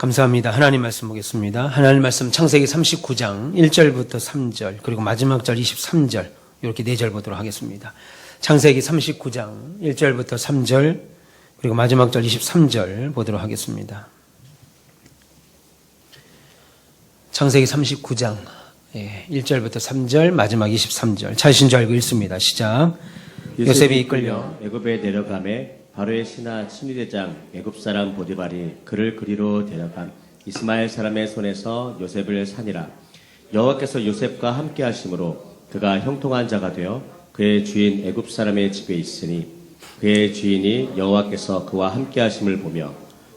감사합니다. 하나님 말씀 보겠습니다. 하나님 말씀 창세기 39장 1절부터 3절 그리고 마지막 절 23절 이렇게 4절 보도록 하겠습니다. 창세기 39장 1절부터 3절 그리고 마지막 절 23절 보도록 하겠습니다. 창세기 39장 1절부터 3절 마지막 23절 찾으신 줄 알고 읽습니다. 시작. 요셉이 이끌려 애굽에 내려가매 바로의 신하 친위대장 애굽 사람 보디발이 그를 그리로 데려간 이스마엘 사람의 손에서 요셉을 산이라. 여호와께서 요셉과 함께 하심으로 그가 형통한 자가 되어 그의 주인 애굽 사람의 집에 있으니 그의 주인이 여호와께서 그와 함께 하심을 보며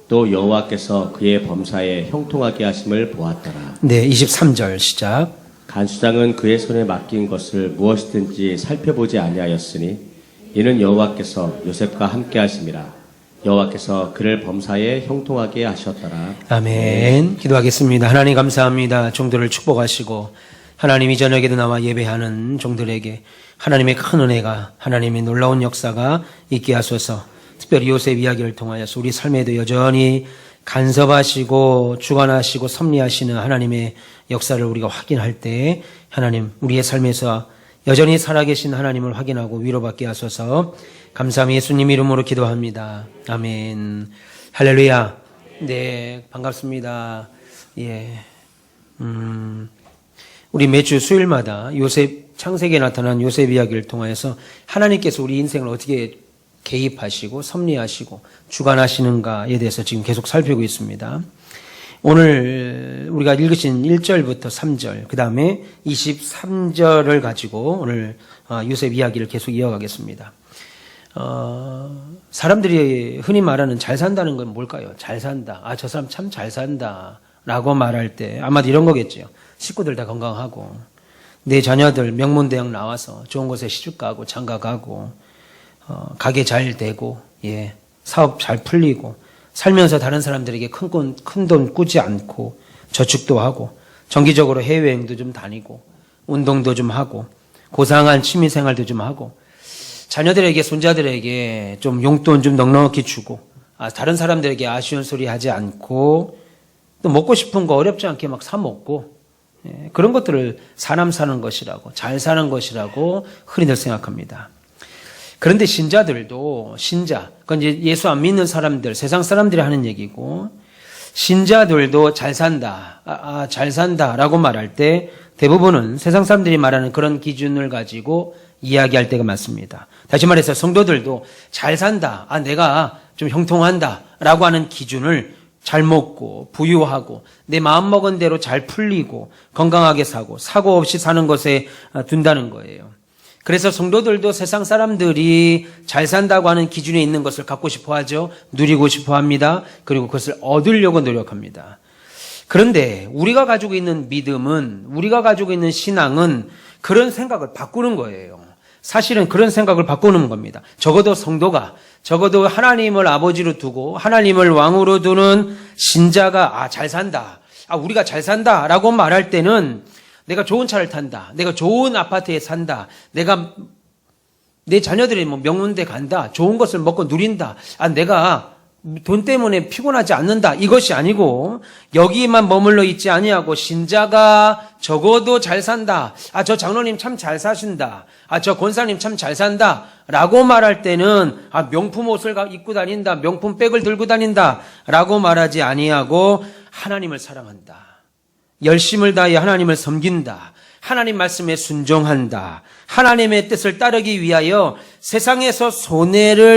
또 여호와께서 그의 범사에 형통하게 하심을 보았더라. 네, 23절 시작. 간수장은 그의 손에 맡긴 것을 무엇이든지 살펴보지 아니하였으니 이는 여호와께서 요셉과 함께 하심이라. 여호와께서 그를 범사에 형통하게 하셨더라. 아멘. 기도하겠습니다. 하나님 감사합니다. 종들을 축복하시고 하나님이 저녁에도 나와 예배하는 종들에게 하나님의 큰 은혜가, 하나님의 놀라운 역사가 있게 하소서. 특별히 요셉 이야기를 통하여서 우리 삶에도 여전히 간섭하시고 주관하시고 섭리하시는 하나님의 역사를 우리가 확인할 때 하나님 우리의 삶에서 여전히 살아계신 하나님을 확인하고 위로받게 하소서. 감사함이 예수님 이름으로 기도합니다. 아멘. 할렐루야. 네, 반갑습니다. 예. 우리 매주 수요일마다 요셉, 창세기에 나타난 요셉 이야기를 통해서 하나님께서 우리 인생을 어떻게 개입하시고 섭리하시고 주관하시는가에 대해서 지금 계속 살피고 있습니다. 오늘 우리가 읽으신 1절부터 3절 그 다음에 23절을 가지고 오늘 요셉 이야기를 계속 이어가겠습니다. 사람들이 흔히 말하는 잘 산다는 건 뭘까요? 잘 산다. 아, 저 사람 참 잘 산다 라고 말할 때 아마도 이런 거겠죠. 식구들 다 건강하고 내 자녀들 명문대학 나와서 좋은 곳에 시집가고 장가가고 가게 잘 되고 예, 사업 잘 풀리고 살면서 다른 사람들에게 큰 돈 꾸지 않고 저축도 하고 정기적으로 해외여행도 좀 다니고 운동도 좀 하고 고상한 취미생활도 좀 하고 자녀들에게 손자들에게 좀 용돈 좀 넉넉히 주고 다른 사람들에게 아쉬운 소리 하지 않고 또 먹고 싶은 거 어렵지 않게 막 사 먹고 예, 그런 것들을 사람 사는 것이라고 잘 사는 것이라고 흔히들 생각합니다. 그런데 신자들도 그건 이제 예수 안 믿는 사람들, 세상 사람들이 하는 얘기고 신자들도 잘 산다, 잘 산다라고 말할 때 대부분은 세상 사람들이 말하는 그런 기준을 가지고 이야기할 때가 많습니다. 다시 말해서 성도들도 잘 산다, 내가 좀 형통한다라고 하는 기준을 잘 먹고 부유하고 내 마음먹은 대로 잘 풀리고 건강하게 사고 사고 없이 사는 것에 둔다는 거예요. 그래서 성도들도 세상 사람들이 잘 산다고 하는 기준에 있는 것을 갖고 싶어 하죠. 누리고 싶어 합니다. 그리고 그것을 얻으려고 노력합니다. 그런데 우리가 가지고 있는 믿음은, 우리가 가지고 있는 신앙은 그런 생각을 바꾸는 거예요. 사실은 그런 생각을 바꾸는 겁니다. 적어도 성도가, 적어도 하나님을 아버지로 두고 하나님을 왕으로 두는 신자가 잘 산다. 우리가 잘 산다 라고 말할 때는 내가 좋은 차를 탄다. 내가 좋은 아파트에 산다. 내가 내 자녀들이 명문대 간다. 좋은 것을 먹고 누린다. 내가 돈 때문에 피곤하지 않는다. 이것이 아니고 여기만 머물러 있지 아니하고 신자가 적어도 잘 산다. 저 장로님 참 잘 사신다. 저 권사님 참 잘 산다. 라고 말할 때는 명품 옷을 입고 다닌다. 명품 백을 들고 다닌다. 라고 말하지 아니하고 하나님을 사랑한다. 열심을 다해 하나님을 섬긴다. 하나님 말씀에 순종한다. 하나님의 뜻을 따르기 위하여 세상에서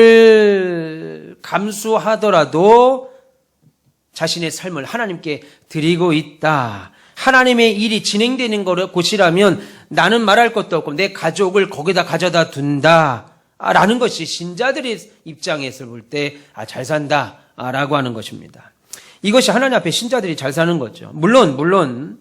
손해를 감수하더라도 자신의 삶을 하나님께 드리고 있다. 하나님의 일이 진행되는 곳이라면 나는 말할 것도 없고 내 가족을 거기다 가져다 둔다. 라는 것이 신자들의 입장에서 볼 때 잘 산다. 라고 하는 것입니다. 이것이 하나님 앞에 신자들이 잘 사는 거죠. 물론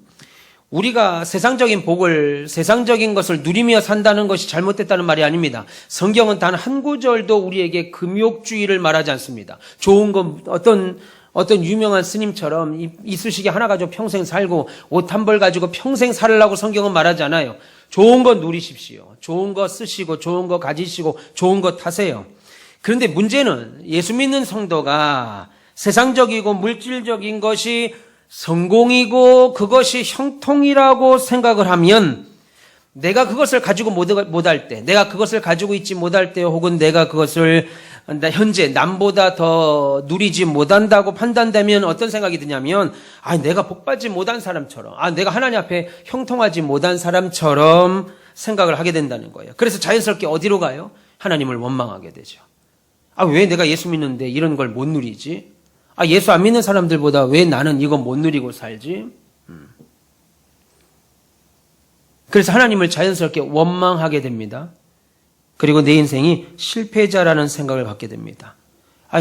우리가 세상적인 복을, 세상적인 것을 누리며 산다는 것이 잘못됐다는 말이 아닙니다. 성경은 단 한 구절도 우리에게 금욕주의를 말하지 않습니다. 좋은 거 어떤 유명한 스님처럼 이쑤시개 하나 가지고 평생 살고 옷 한 벌 가지고 평생 살으려고 성경은 말하지 않아요. 좋은 거 누리십시오. 좋은 거 쓰시고 좋은 거 가지시고 좋은 거 타세요. 그런데 문제는 예수 믿는 성도가 세상적이고 물질적인 것이 성공이고 그것이 형통이라고 생각을 하면 내가 그것을 가지고 못할 때, 내가 그것을 가지고 있지 못할 때, 혹은 내가 그것을 현재 남보다 더 누리지 못한다고 판단되면 어떤 생각이 드냐면, 내가 복받지 못한 사람처럼, 내가 하나님 앞에 형통하지 못한 사람처럼 생각을 하게 된다는 거예요. 그래서 자연스럽게 어디로 가요? 하나님을 원망하게 되죠. 왜 내가 예수 믿는데 이런 걸 못 누리지? 예수 안 믿는 사람들보다 왜 나는 이거 못 누리고 살지? 그래서 하나님을 자연스럽게 원망하게 됩니다. 그리고 내 인생이 실패자라는 생각을 갖게 됩니다.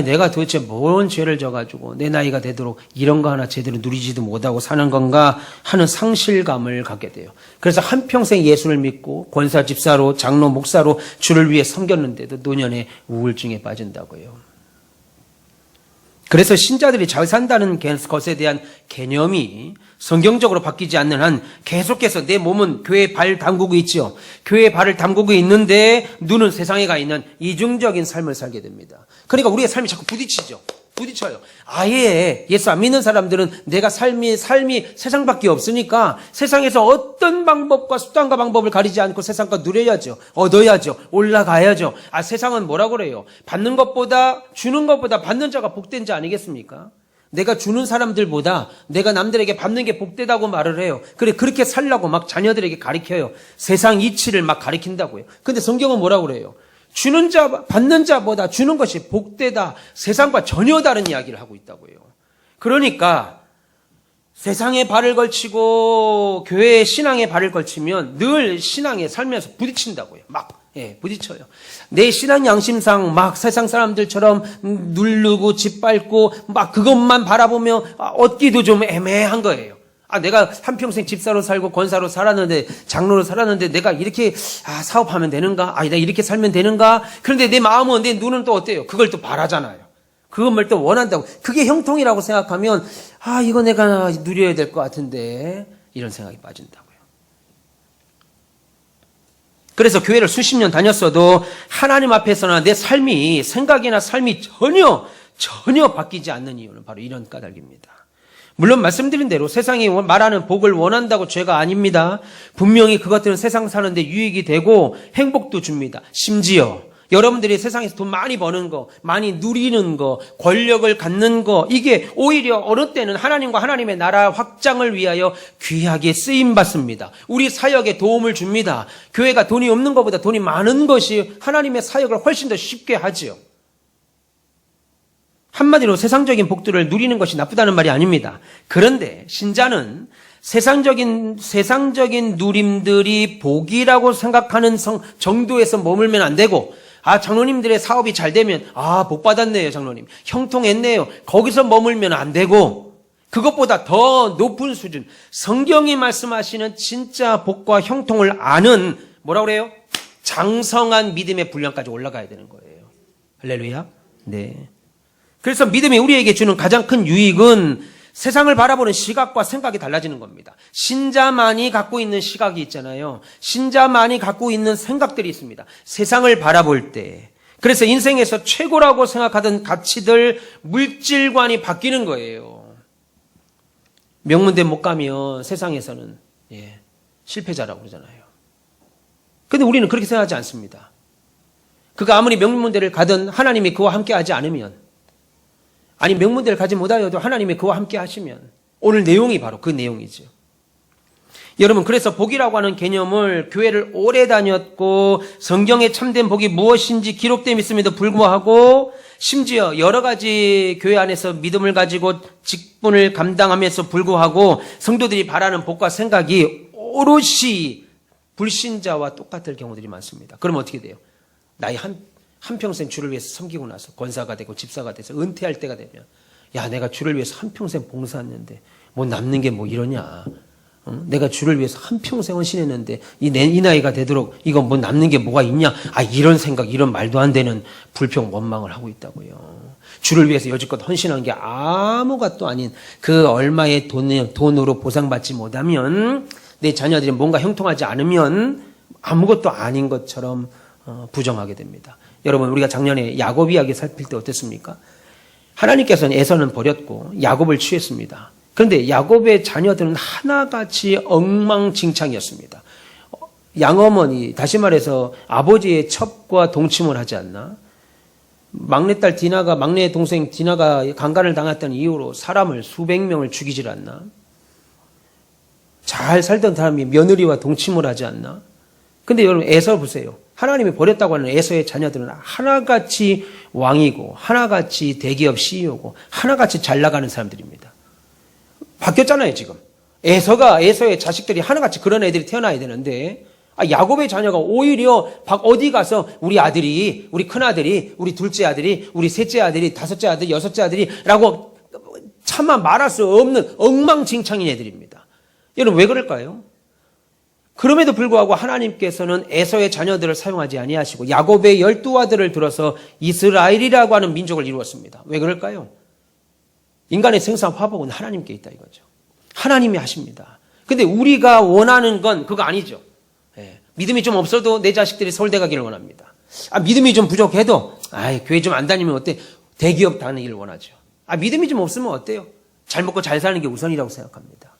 내가 도대체 뭔 죄를 져가지고 내 나이가 되도록 이런 거 하나 제대로 누리지도 못하고 사는 건가 하는 상실감을 갖게 돼요. 그래서 한평생 예수를 믿고 권사, 집사로, 장로, 목사로 주를 위해 섬겼는데도 노년에 우울증에 빠진다고요. 그래서 신자들이 잘 산다는 것에 대한 개념이 성경적으로 바뀌지 않는 한 계속해서 내 몸은 교회에 발 담그고 있죠. 교회에 발을 담그고 있는데 눈은 세상에 가 있는 이중적인 삶을 살게 됩니다. 그러니까 우리의 삶이 자꾸 부딪혀요. 아예 예수 안 믿는 사람들은 내가 삶이 세상밖에 없으니까 세상에서 어떤 방법과 수단과 방법을 가리지 않고 세상과 누려야죠. 얻어야죠. 올라가야죠. 세상은 뭐라고 그래요? 받는 것보다 주는 것보다 받는 자가 복된 자 아니겠습니까? 내가 주는 사람들보다 내가 남들에게 받는 게 복되다고 말을 해요. 그렇게 살라고 막 자녀들에게 가르쳐요. 세상 이치를 막 가르친다고요. 근데 성경은 뭐라고 그래요? 주는 자, 받는 자보다 주는 것이 복되다. 세상과 전혀 다른 이야기를 하고 있다고요. 그러니까 세상에 발을 걸치고 교회의 신앙에 발을 걸치면 늘 신앙에 살면서 부딪힌다고요. 부딪혀요. 내 신앙 양심상 막 세상 사람들처럼 누르고 짓밟고 막 그것만 바라보며 얻기도 좀 애매한 거예요. 내가 한평생 집사로 살고 권사로 살았는데 장로로 살았는데 내가 이렇게 사업하면 되는가? 내가 이렇게 살면 되는가? 그런데 내 마음은 내 눈은 또 어때요? 그걸 또 바라잖아요. 그걸 또 원한다고. 그게 형통이라고 생각하면 이거 내가 누려야 될 것 같은데 이런 생각이 빠진다고요. 그래서 교회를 수십 년 다녔어도 하나님 앞에서나 내 삶이 생각이나 삶이 전혀 바뀌지 않는 이유는 바로 이런 까닭입니다. 물론 말씀드린 대로 세상이 말하는 복을 원한다고 죄가 아닙니다. 분명히 그것들은 세상 사는데 유익이 되고 행복도 줍니다. 심지어 여러분들이 세상에서 돈 많이 버는 거, 많이 누리는 거, 권력을 갖는 거, 이게 오히려 어느 때는 하나님과 하나님의 나라 확장을 위하여 귀하게 쓰임받습니다. 우리 사역에 도움을 줍니다. 교회가 돈이 없는 것보다 돈이 많은 것이 하나님의 사역을 훨씬 더 쉽게 하지요. 한마디로 세상적인 복들을 누리는 것이 나쁘다는 말이 아닙니다. 그런데 신자는 세상적인 누림들이 복이라고 생각하는 정도에서 머물면 안 되고, 장로님들의 사업이 잘 되면 복 받았네요, 장로님. 형통했네요. 거기서 머물면 안 되고, 그것보다 더 높은 수준, 성경이 말씀하시는 진짜 복과 형통을 아는 뭐라고 그래요? 장성한 믿음의 분량까지 올라가야 되는 거예요. 할렐루야. 네. 그래서 믿음이 우리에게 주는 가장 큰 유익은 세상을 바라보는 시각과 생각이 달라지는 겁니다. 신자만이 갖고 있는 시각이 있잖아요. 신자만이 갖고 있는 생각들이 있습니다. 세상을 바라볼 때. 그래서 인생에서 최고라고 생각하던 가치들, 물질관이 바뀌는 거예요. 명문대 못 가면 세상에서는 실패자라고 그러잖아요. 근데 우리는 그렇게 생각하지 않습니다. 그가 아무리 명문대를 가든 하나님이 그와 함께 하지 않으면, 명문대를 가지 못하여도 하나님이 그와 함께 하시면, 오늘 내용이 바로 그 내용이죠. 여러분, 그래서 복이라고 하는 개념을 교회를 오래 다녔고 성경에 참된 복이 무엇인지 기록되어 있음에도 불구하고, 심지어 여러 가지 교회 안에서 믿음을 가지고 직분을 감당하면서 불구하고 성도들이 바라는 복과 생각이 오롯이 불신자와 똑같을 경우들이 많습니다. 그럼 어떻게 돼요? 나이 한평생 주를 위해서 섬기고 나서 권사가 되고 집사가 돼서 은퇴할 때가 되면, 내가 주를 위해서 한평생 봉사했는데 뭐 남는 게 뭐 이러냐. 내가 주를 위해서 한평생 헌신했는데 이 나이가 되도록 이거 뭐 남는 게 뭐가 있냐. 이런 생각, 이런 말도 안 되는 불평, 원망을 하고 있다고요. 주를 위해서 여지껏 헌신한 게 아무것도 아닌 그 얼마의 돈으로 보상받지 못하면, 내 자녀들이 뭔가 형통하지 않으면 아무것도 아닌 것처럼 부정하게 됩니다. 여러분, 우리가 작년에 야곱 이야기 살필 때 어땠습니까? 하나님께서는 에서는 버렸고 야곱을 취했습니다. 그런데 야곱의 자녀들은 하나같이 엉망진창이었습니다. 양어머니, 다시 말해서 아버지의 첩과 동침을 하지 않나? 막내딸 디나가, 막내 동생 디나가 강간을 당했던 이유로 사람을 수백 명을 죽이질 않나? 잘 살던 사람이 며느리와 동침을 하지 않나? 근데 여러분 에서 보세요. 하나님이 버렸다고 하는 에서의 자녀들은 하나같이 왕이고 하나같이 대기업 CEO고 하나같이 잘 나가는 사람들입니다. 바뀌었잖아요 지금. 에서의 자식들이 하나같이 그런 애들이 태어나야 되는데 야곱의 자녀가 오히려 어디 가서 우리 아들이, 우리 큰아들이, 우리 둘째 아들이, 우리 셋째 아들이, 다섯째 아들이, 여섯째 아들이 라고 차마 말할 수 없는 엉망진창인 애들입니다. 여러분 왜 그럴까요? 그럼에도 불구하고 하나님께서는 에서의 자녀들을 사용하지 아니하시고 야곱의 12아들을 들어서 이스라엘이라고 하는 민족을 이루었습니다. 왜 그럴까요? 인간의 생사 화복은 하나님께 있다 이거죠. 하나님이 하십니다. 근데 우리가 원하는 건 그거 아니죠. 믿음이 좀 없어도 내 자식들이 서울대 가기를 원합니다. 믿음이 좀 부족해도 교회 좀 안 다니면 어때? 대기업 다니기를 원하죠. 믿음이 좀 없으면 어때요? 잘 먹고 잘 사는 게 우선이라고 생각합니다.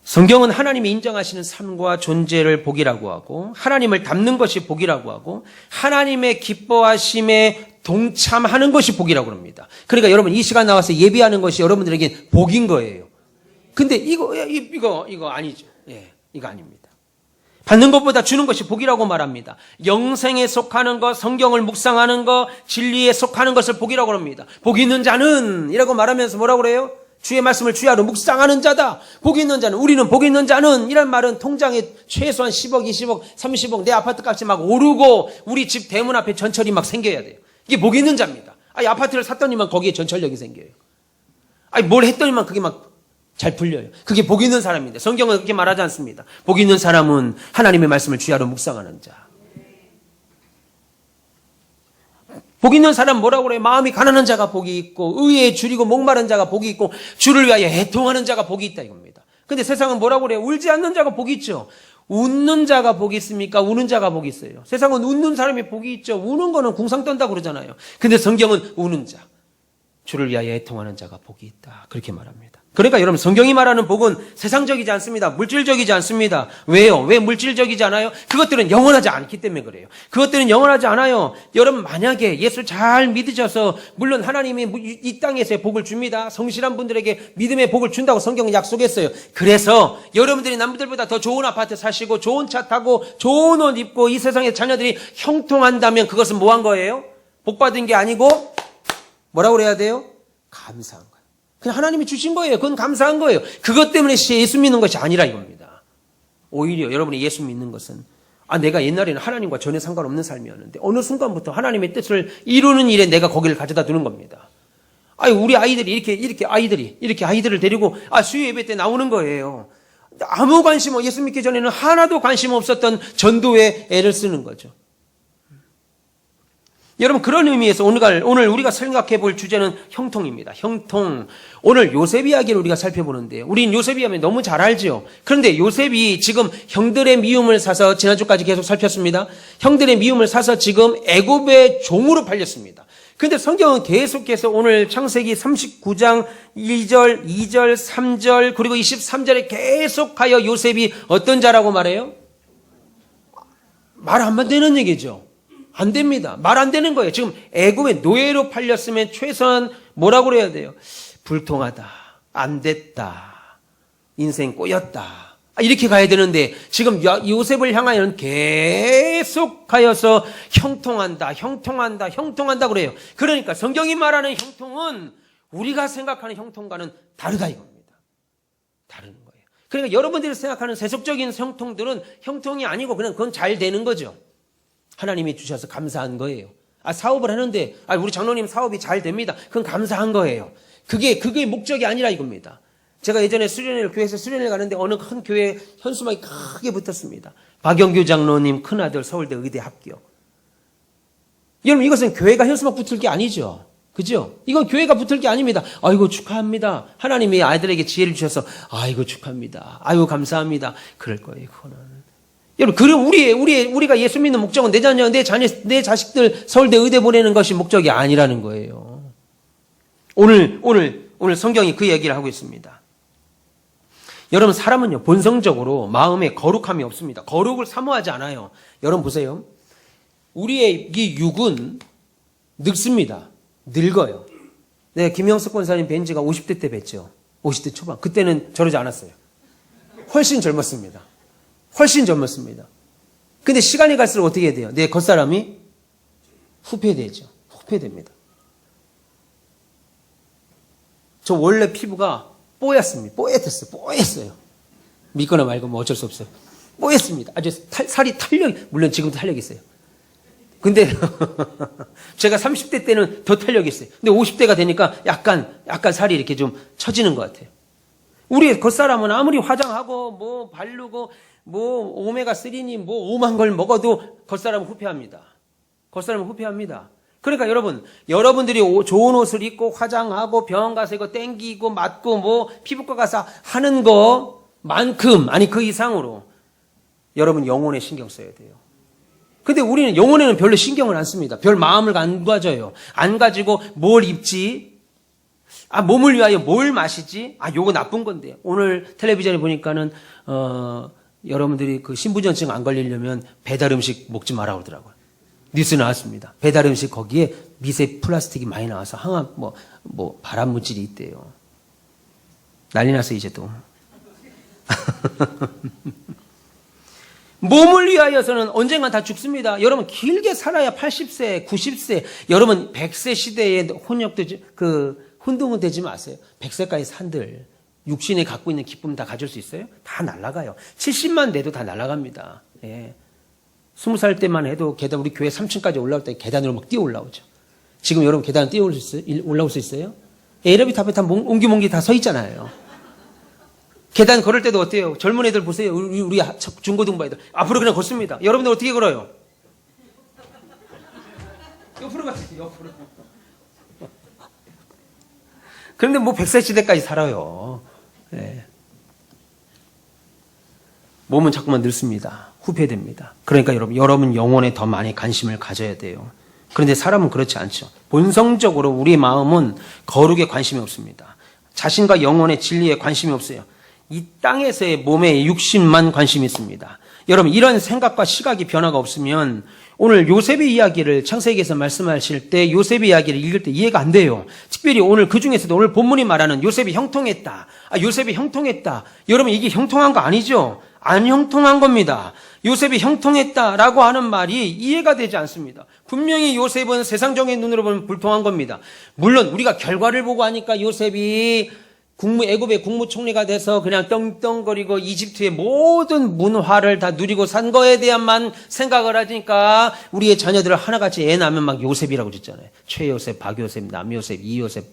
성경은 하나님이 인정하시는 삶과 존재를 복이라고 하고 하나님을 닮는 것이 복이라고 하고 하나님의 기뻐하심에 동참하는 것이 복이라고 합니다. 그러니까 여러분 이 시간 나와서 예배하는 것이 여러분들에게 복인 거예요. 근데 이거 아니죠. 이거 아닙니다. 받는 것보다 주는 것이 복이라고 말합니다. 영생에 속하는 것, 성경을 묵상하는 것, 진리에 속하는 것을 복이라고 합니다. 복 있는 자는 이라고 말하면서 뭐라고 그래요? 주의 말씀을 주야로 묵상하는 자다. 복 있는 자는, 우리는 복 있는 자는 이란 말은 통장에 최소한 10억, 20억, 30억 내 아파트 값이 막 오르고 우리 집 대문 앞에 전철이 막 생겨야 돼요. 이게 복 있는 자입니다. 아파트를 샀더니만 거기에 전철역이 생겨요. 뭘 했더니만 그게 막 잘 풀려요. 그게 복 있는 사람인데 성경은 그렇게 말하지 않습니다. 복 있는 사람은 하나님의 말씀을 주야로 묵상하는 자. 복 있는 사람 뭐라고 그래요? 마음이 가난한 자가 복이 있고 의에 줄이고 목마른 자가 복이 있고 주를 위하여 애통하는 자가 복이 있다 이겁니다. 근데 세상은 뭐라고 그래요? 울지 않는 자가 복이 있죠. 웃는 자가 복이 있습니까? 우는 자가 복이 있어요. 세상은 웃는 사람이 복이 있죠. 우는 거는 궁상 떤다 그러잖아요. 근데 성경은 우는 자, 주를 위하여 애통하는 자가 복이 있다 그렇게 말합니다. 그러니까 여러분 성경이 말하는 복은 세상적이지 않습니다. 물질적이지 않습니다. 왜요? 왜 물질적이지 않아요? 그것들은 영원하지 않기 때문에 그래요. 그것들은 영원하지 않아요. 여러분 만약에 예수 잘 믿으셔서 물론 하나님이 이 땅에서의 복을 줍니다. 성실한 분들에게 믿음의 복을 준다고 성경은 약속했어요. 그래서 여러분들이 남들보다 더 좋은 아파트 사시고 좋은 차 타고 좋은 옷 입고 이 세상의 자녀들이 형통한다면 그것은 뭐 한 거예요? 복 받은 게 아니고 뭐라고 그래야 돼요? 감사한 거예요. 그냥 하나님이 주신 거예요. 그건 감사한 거예요. 그것 때문에 예수 믿는 것이 아니라 이겁니다. 오히려 여러분이 예수 믿는 것은 내가 옛날에는 하나님과 전혀 상관없는 삶이었는데 어느 순간부터 하나님의 뜻을 이루는 일에 내가 거기를 가져다 두는 겁니다. 우리 아이들이 이렇게 아이들을 데리고 수요 예배 때 나오는 거예요. 아무 관심 예수 믿기 전에는 하나도 관심 없었던 전도에 애를 쓰는 거죠. 여러분 그런 의미에서 오늘 우리가 생각해 볼 주제는 형통입니다. 형통. 오늘 요셉 이야기를 우리가 살펴보는데요. 우린 요셉 이야기 너무 잘 알죠. 그런데 요셉이 지금 형들의 미움을 사서 지난주까지 계속 살폈습니다. 형들의 미움을 사서 지금 애굽의 종으로 팔렸습니다. 그런데 성경은 계속해서 오늘 창세기 39장 1절, 2절, 3절 그리고 23절에 계속하여 요셉이 어떤 자라고 말해요? 말 안 되는 얘기죠. 안 됩니다. 말 안 되는 거예요. 지금 애굽의 노예로 팔렸으면 최소한 뭐라고 그래야 돼요? 불통하다. 안 됐다. 인생 꼬였다. 이렇게 가야 되는데 지금 요셉을 향하여는 계속하여서 형통한다 그래요. 그러니까 성경이 말하는 형통은 우리가 생각하는 형통과는 다르다 이겁니다. 다른 거예요. 그러니까 여러분들이 생각하는 세속적인 형통들은 형통이 아니고 그냥 그건 잘 되는 거죠. 하나님이 주셔서 감사한 거예요. 사업을 하는데 우리 장로님 사업이 잘 됩니다. 그건 감사한 거예요. 그게 목적이 아니라 이겁니다. 제가 예전에 교회에서 수련회를 가는데 어느 큰 교회 현수막이 크게 붙었습니다. 박영규 장로님 큰아들 서울대 의대 합격. 여러분 이것은 교회가 현수막 붙을 게 아니죠. 그죠? 이건 교회가 붙을 게 아닙니다. 아이고 축하합니다. 하나님이 아이들에게 지혜를 주셔서 아이고 축하합니다. 아이고 감사합니다. 그럴 거예요. 그거는. 여러분, 그럼 우리가 예수 믿는 목적은 내 자녀, 내 자식들 서울대 의대 보내는 것이 목적이 아니라는 거예요. 오늘 성경이 그 얘기를 하고 있습니다. 여러분, 사람은요, 본성적으로 마음에 거룩함이 없습니다. 거룩을 사모하지 않아요. 여러분 보세요. 우리의 이 육은 늙습니다. 늙어요. 네, 김영석 권사님 뵌 지가 50대 때 뵀죠. 50대 초반. 그때는 저러지 않았어요. 훨씬 젊었습니다. 훨씬 젊었습니다. 근데 시간이 갈수록 어떻게 해야 돼요? 내 겉사람이 후퇴되죠. 후퇴됩니다. 저 원래 피부가 뽀얗습니다. 뽀얗어요. 믿거나 말고 뭐 어쩔 수 없어요. 뽀얗습니다. 아주 살이 물론 지금도 탄력이 있어요. 근데 제가 30대 때는 더 탄력이 있어요. 근데 50대가 되니까 약간 살이 이렇게 좀 처지는 것 같아요. 우리 겉사람은 아무리 화장하고 뭐 바르고 뭐 오메가3니 뭐 오만 걸 먹어도 겉사람은 후퇴합니다. 겉사람은 후퇴합니다. 그러니까 여러분들이 좋은 옷을 입고 화장하고 병원 가서 이거 땡기고 맞고 뭐 피부과 가서 하는 거만큼, 아니 그 이상으로 여러분 영혼에 신경 써야 돼요. 근데 우리는 영혼에는 별로 신경을 안 씁니다. 별 마음을 안 가져요. 안 가지고 뭘 입지? 몸을 위하여 뭘 마시지? 요거 나쁜 건데. 오늘 텔레비전에 보니까는 여러분들이 그 신부전증 안 걸리려면 배달 음식 먹지 마라 그러더라고요. 뉴스 나왔습니다. 배달 음식 거기에 미세 플라스틱이 많이 나와서 항암 뭐 발암 물질이 있대요. 난리 났어요, 이제 또. 몸을 위하여서는 언젠간 다 죽습니다. 여러분 길게 살아야 80세, 90세, 여러분 100세 시대에 혼동은 되지 마세요. 100세까지 산들 육신에 갖고 있는 기쁨 다 가질 수 있어요? 다 날아가요. 70만 돼도 다 날아갑니다. 예. 20살 때만 해도 계단, 우리 교회 3층까지 올라올 때 계단으로 막 뛰어 올라오죠. 지금 여러분 계단 뛰어 올라올 수 있어요? 에러비탑에 다 옹기몽기 다 서 있잖아요. 계단 걸을 때도 어때요? 젊은 애들 보세요. 우리 중고등부 애들. 앞으로 그냥 걷습니다. 여러분들 어떻게 걸어요? 옆으로 가세요, 옆으로. 그런데 뭐 100세 시대까지 살아요. 네. 몸은 자꾸만 늙습니다. 후퇴됩니다. 그러니까 여러분 영혼에 더 많이 관심을 가져야 돼요. 그런데 사람은 그렇지 않죠. 본성적으로 우리 마음은 거룩에 관심이 없습니다. 자신과 영혼의 진리에 관심이 없어요. 이 땅에서의 몸의 육신만 관심이 있습니다. 여러분 이런 생각과 시각이 변화가 없으면 오늘 요셉의 이야기를 창세기에서 말씀하실 때 요셉의 이야기를 읽을 때 이해가 안 돼요. 특별히 오늘 그중에서도 오늘 본문이 말하는 요셉이 형통했다. 요셉이 형통했다. 여러분 이게 형통한 거 아니죠? 안 형통한 겁니다. 요셉이 형통했다라고 하는 말이 이해가 되지 않습니다. 분명히 요셉은 세상적인 눈으로 보면 불통한 겁니다. 물론 우리가 결과를 보고 하니까 요셉이 애굽의 국무총리가 돼서 그냥 떵떵거리고 이집트의 모든 문화를 다 누리고 산 거에 대한만 생각을 하니까 우리의 자녀들을 하나같이 애 낳으면 막 요셉이라고 짓잖아요. 최요셉, 박요셉, 남요셉, 이요셉,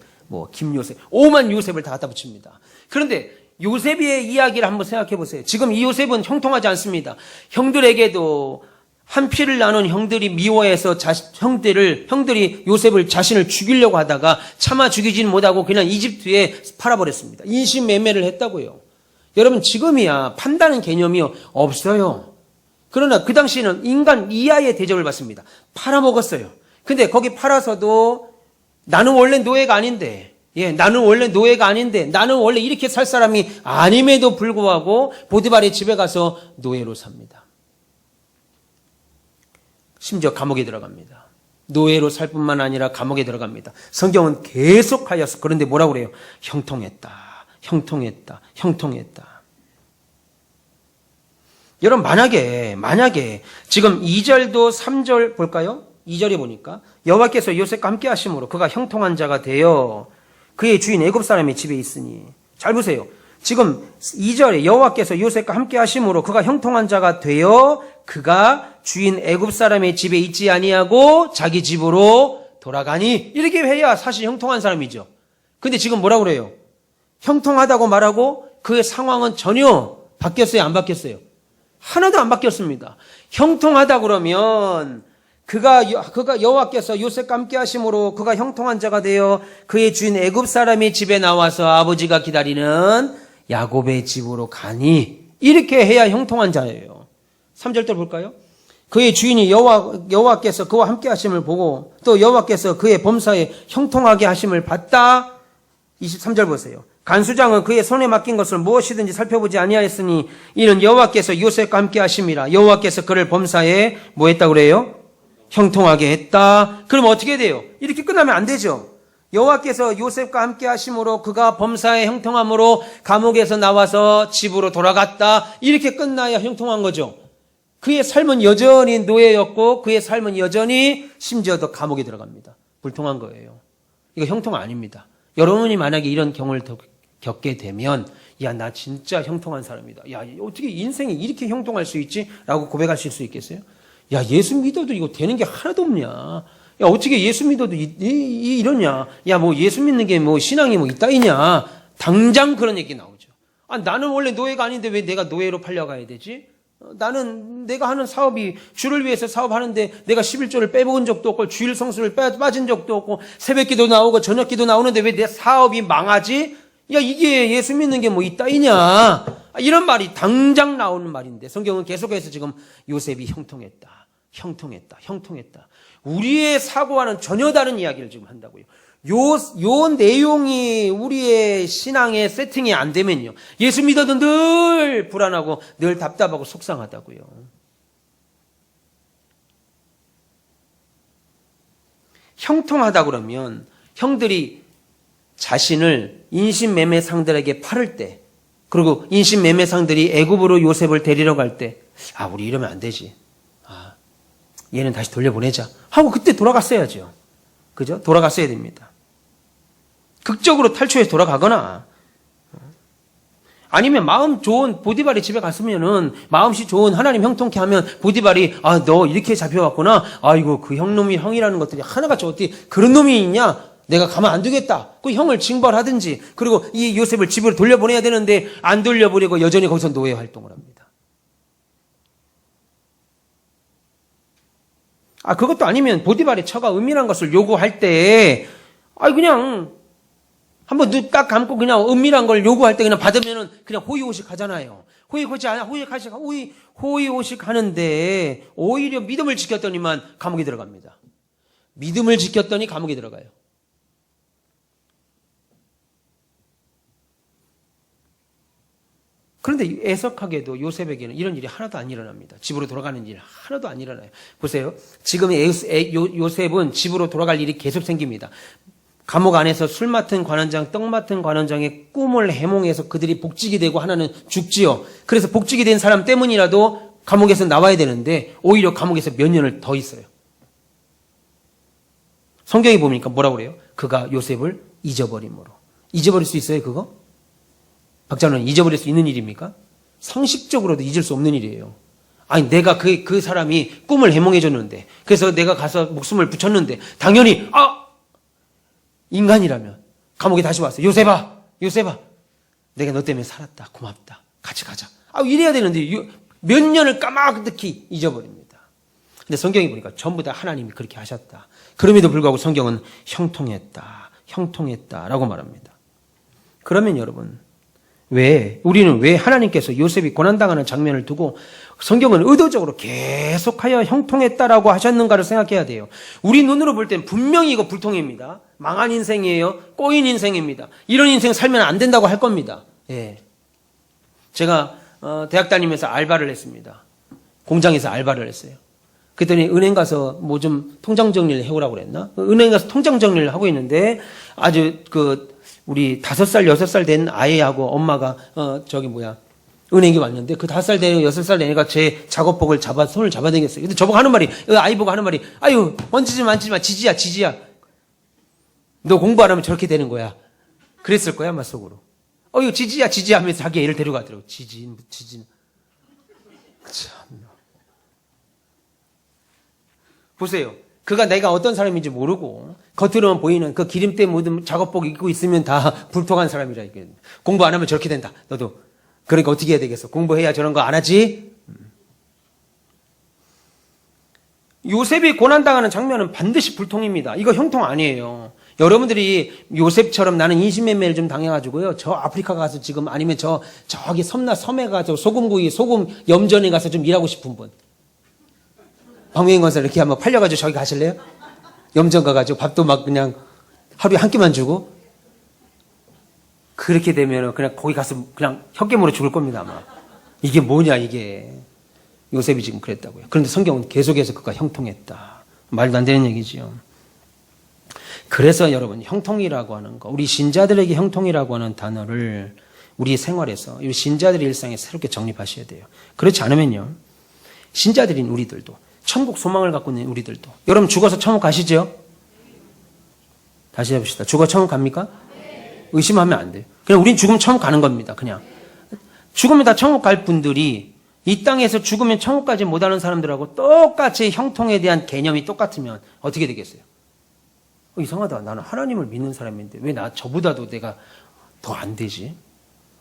김요셉, 오만 요셉을 다 갖다 붙입니다. 그런데 요셉의 이야기를 한번 생각해 보세요. 지금 이 요셉은 형통하지 않습니다. 형들에게도 한 피를 나눈 형들이 미워해서 형들이 요셉을 자신을 죽이려고 하다가 차마 죽이지는 못하고 그냥 이집트에 팔아버렸습니다. 인신매매를 했다고요. 여러분 지금이야 판다는 개념이 없어요. 그러나 그 당시에는 인간 이하의 대접을 받습니다. 팔아먹었어요. 근데 거기 팔아서도 나는 원래 노예가 아닌데 나는 원래 이렇게 살 사람이 아님에도 불구하고 보디발의 집에 가서 노예로 삽니다. 심지어 감옥에 들어갑니다. 노예로 살 뿐만 아니라 감옥에 들어갑니다. 성경은 계속하여서 그런데 뭐라고 그래요? 형통했다. 여러분 만약에 지금 2절도 3절 볼까요? 2절에 보니까 여호와께서 요셉과 함께 하심으로 그가 형통한 자가 되어 그의 주인 애굽 사람의 집에 있으니. 잘 보세요. 지금 2절에 여호와께서 요셉과 함께 하심으로 그가 형통한 자가 되어 그가 주인 애굽 사람의 집에 있지 아니하고 자기 집으로 돌아가니. 이렇게 해야 사실 형통한 사람이죠. 근데 지금 뭐라고 그래요? 형통하다고 말하고 그의 상황은 전혀 바뀌었어요? 안 바뀌었어요? 하나도 안 바뀌었습니다. 형통하다 그러면 그가 여호와께서 요셉과 함께 하심으로 그가 형통한 자가 되어 그의 주인 애굽 사람의 집에 나와서 아버지가 기다리는 야곱의 집으로 가니. 이렇게 해야 형통한 자예요. 3절도 볼까요? 그의 주인이 여호와께서 그와 함께 하심을 보고 또 여호와께서 그의 범사에 형통하게 하심을 봤다. 23절 보세요. 간수장은 그의 손에 맡긴 것을 무엇이든지 살펴보지 아니하였으니 이는 여호와께서 요셉과 함께 하심이라. 여호와께서 그를 범사에 뭐 했다고 그래요? 형통하게 했다. 그럼 어떻게 돼요? 이렇게 끝나면 안 되죠. 여호와께서 요셉과 함께 하심으로 그가 범사에 형통함으로 감옥에서 나와서 집으로 돌아갔다. 이렇게 끝나야 형통한 거죠. 그의 삶은 여전히 노예였고 그의 삶은 여전히 심지어 더 감옥에 들어갑니다. 불통한 거예요. 이거 형통 아닙니다. 여러분이 만약에 이런 경우를 겪게 되면 야, 나 진짜 형통한 사람이다. 야, 어떻게 인생이 이렇게 형통할 수 있지? 라고 고백하실 수 있겠어요? 야, 예수 믿어도 이거 되는 게 하나도 없냐? 야, 어떻게 예수 믿어도 이러냐? 야, 뭐 예수 믿는 게 뭐 신앙이 뭐 이따이냐? 당장 그런 얘기 나오죠. 아, 나는 원래 노예가 아닌데 왜 내가 노예로 팔려가야 되지? 나는 내가 하는 사업이 주를 위해서 사업하는데 내가 11조를 빼먹은 적도 없고 주일 성수를 빠진 적도 없고 새벽기도 나오고 저녁기도 나오는데 왜 내 사업이 망하지? 야, 이게 예수 믿는 게 뭐 이따이냐? 이런 말이 당장 나오는 말인데 성경은 계속해서 지금 요셉이 형통했다. 우리의 사고와는 전혀 다른 이야기를 지금 한다고요. 요 내용이 우리의 신앙의 세팅이 안 되면요. 예수 믿어도 늘 불안하고 늘 답답하고 속상하다고요. 형통하다 그러면 형들이 자신을 인신매매상들에게 팔을 때 그리고 인신매매상들이 애굽으로 요셉을 데리러 갈 때 아, 우리 이러면 안 되지. 아, 얘는 다시 돌려보내자 하고 그때 돌아갔어야죠. 그죠? 돌아갔어야 됩니다. 극적으로 탈출해서 돌아가거나 아니면 마음 좋은 보디발이 집에 갔으면은 마음씨 좋은 하나님 형통케 하면 보디발이 아, 너 이렇게 잡혀왔구나. 아이고, 그 형놈이 형이라는 것들이 하나같이 어떻게 그런 놈이 있냐? 내가 가만 안 두겠다. 그 형을 징벌하든지 그리고 이 요셉을 집으로 돌려보내야 되는데 안 돌려보내고 여전히 거기서 노예 활동을 합니다. 아, 그것도 아니면 보디발의 처가 은밀한 것을 요구할 때 그냥 한번 눈 딱 감고 그냥 은밀한 걸 요구할 때 그냥 받으면은 그냥 호의호식 하잖아요. 호의호식 하는데 오히려 믿음을 지켰더니만 감옥에 들어갑니다. 믿음을 지켰더니 감옥에 들어가요. 그런데 애석하게도 요셉에게는 이런 일이 하나도 안 일어납니다. 집으로 돌아가는 일 하나도 안 일어나요. 보세요. 지금 요셉은 집으로 돌아갈 일이 계속 생깁니다. 감옥 안에서 술 맡은 관원장, 떡 맡은 관원장의 꿈을 해몽해서 그들이 복직이 되고 하나는 죽지요. 그래서 복직이 된 사람 때문이라도 감옥에서 나와야 되는데 오히려 감옥에서 몇 년을 더 있어요. 성경에 보니까 뭐라고 그래요? 그가 요셉을 잊어버림으로. 잊어버릴 수 있어요, 그거? 박자는 잊어버릴 수 있는 일입니까? 상식적으로도 잊을 수 없는 일이에요. 아니, 내가 그 사람이 꿈을 해몽해줬는데, 그래서 내가 가서 목숨을 붙였는데, 당연히, 인간이라면, 감옥에 다시 왔어요. 요셉아, 내가 너 때문에 살았다. 고맙다. 같이 가자. 이래야 되는데, 몇 년을 까마득히 잊어버립니다. 근데 성경에 보니까 전부 다 하나님이 그렇게 하셨다. 그럼에도 불구하고 성경은 형통했다라고 말합니다. 그러면 여러분, 우리는 왜 하나님께서 요셉이 고난당하는 장면을 두고 성경은 의도적으로 계속하여 형통했다라고 하셨는가를 생각해야 돼요. 우리 눈으로 볼 땐 분명히 이거 불통입니다. 망한 인생이에요. 꼬인 인생입니다. 이런 인생 살면 안 된다고 할 겁니다. 예. 제가 대학 다니면서 알바를 했습니다. 공장에서 알바를 했어요. 그랬더니 은행 가서 뭐 좀 통장 정리를 해오라고 그랬나? 은행 가서 통장 정리를 하고 있는데 아주 우리 5살, 6살 된 아이하고 엄마가, 은행에 왔는데 그 5살 된 6살 된 애가 제 작업복을 손을 잡아당겼어요. 근데 저보고 하는 말이, 아이 보고 하는 말이, 아유, 만지지 마, 지지야. 너 공부 안 하면 저렇게 되는 거야. 그랬을 거야, 아마 속으로. 이거 지지야 하면서 자기 애를 데려가더라고. 지지. 참. 보세요. 그가 내가 어떤 사람인지 모르고 겉으로만 보이는 그 기름때 묻은 작업복 입고 있으면 다 불통한 사람이라 이게 공부 안 하면 저렇게 된다. 너도 그러니까 어떻게 해야 되겠어? 공부해야 저런 거 안 하지? 요셉이 고난당하는 장면은 반드시 불통입니다. 이거 형통 아니에요. 여러분들이 요셉처럼 나는 인신매매를 좀 당해가지고요. 저 아프리카 가서 지금 아니면 저기 섬에 가서 소금 염전에 가서 좀 일하고 싶은 분. 방명건설 이렇게 한번 팔려가지고 저기 가실래요? 염전 가가지고 밥도 막 그냥 하루에 한 끼만 주고. 그렇게 되면 그냥 거기 가서 그냥 혓개무로 죽을 겁니다, 아마. 이게 뭐냐, 이게. 요셉이 지금 그랬다고요. 그런데 성경은 계속해서 그가 형통했다. 말도 안 되는 얘기지요. 그래서 여러분, 형통이라고 하는 거, 우리 신자들에게 형통이라고 하는 단어를 우리 생활에서, 우리 신자들의 일상에 새롭게 정립하셔야 돼요. 그렇지 않으면요, 신자들인 우리들도, 천국 소망을 갖고 있는 우리들도, 여러분 죽어서 천국 가시죠? 다시 해봅시다. 죽어 천국 갑니까? 의심하면 안 돼요. 그냥 우린 죽으면 천국 가는 겁니다. 그냥. 죽으면 다 천국 갈 분들이 이 땅에서 죽으면 천국까지 못 하는 사람들하고 똑같이 형통에 대한 개념이 똑같으면 어떻게 되겠어요? 이상하다. 나는 하나님을 믿는 사람인데 왜 저보다도 내가 더 안 되지?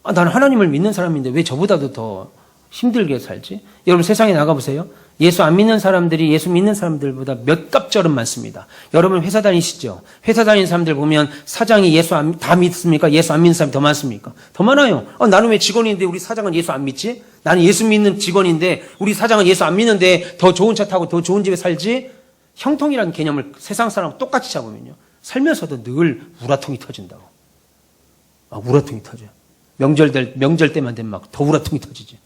나는 하나님을 믿는 사람인데 왜 저보다도 더 힘들게 살지? 여러분 세상에 나가보세요. 예수 안 믿는 사람들이 예수 믿는 사람들보다 몇 갑절은 많습니다. 여러분 회사 다니시죠? 회사 다니는 사람들 보면 사장이 다 믿습니까? 예수 안 믿는 사람이 더 많습니까? 더 많아요. 나는 왜 직원인데 우리 사장은 예수 안 믿지? 나는 예수 믿는 직원인데 우리 사장은 예수 안 믿는데 더 좋은 차 타고 더 좋은 집에 살지? 형통이라는 개념을 세상 사람하고 똑같이 잡으면요, 살면서도 늘 우라통이 터진다고. 우라통이 터져요. 명절 때만 되면 막 더 우라통이 터지지.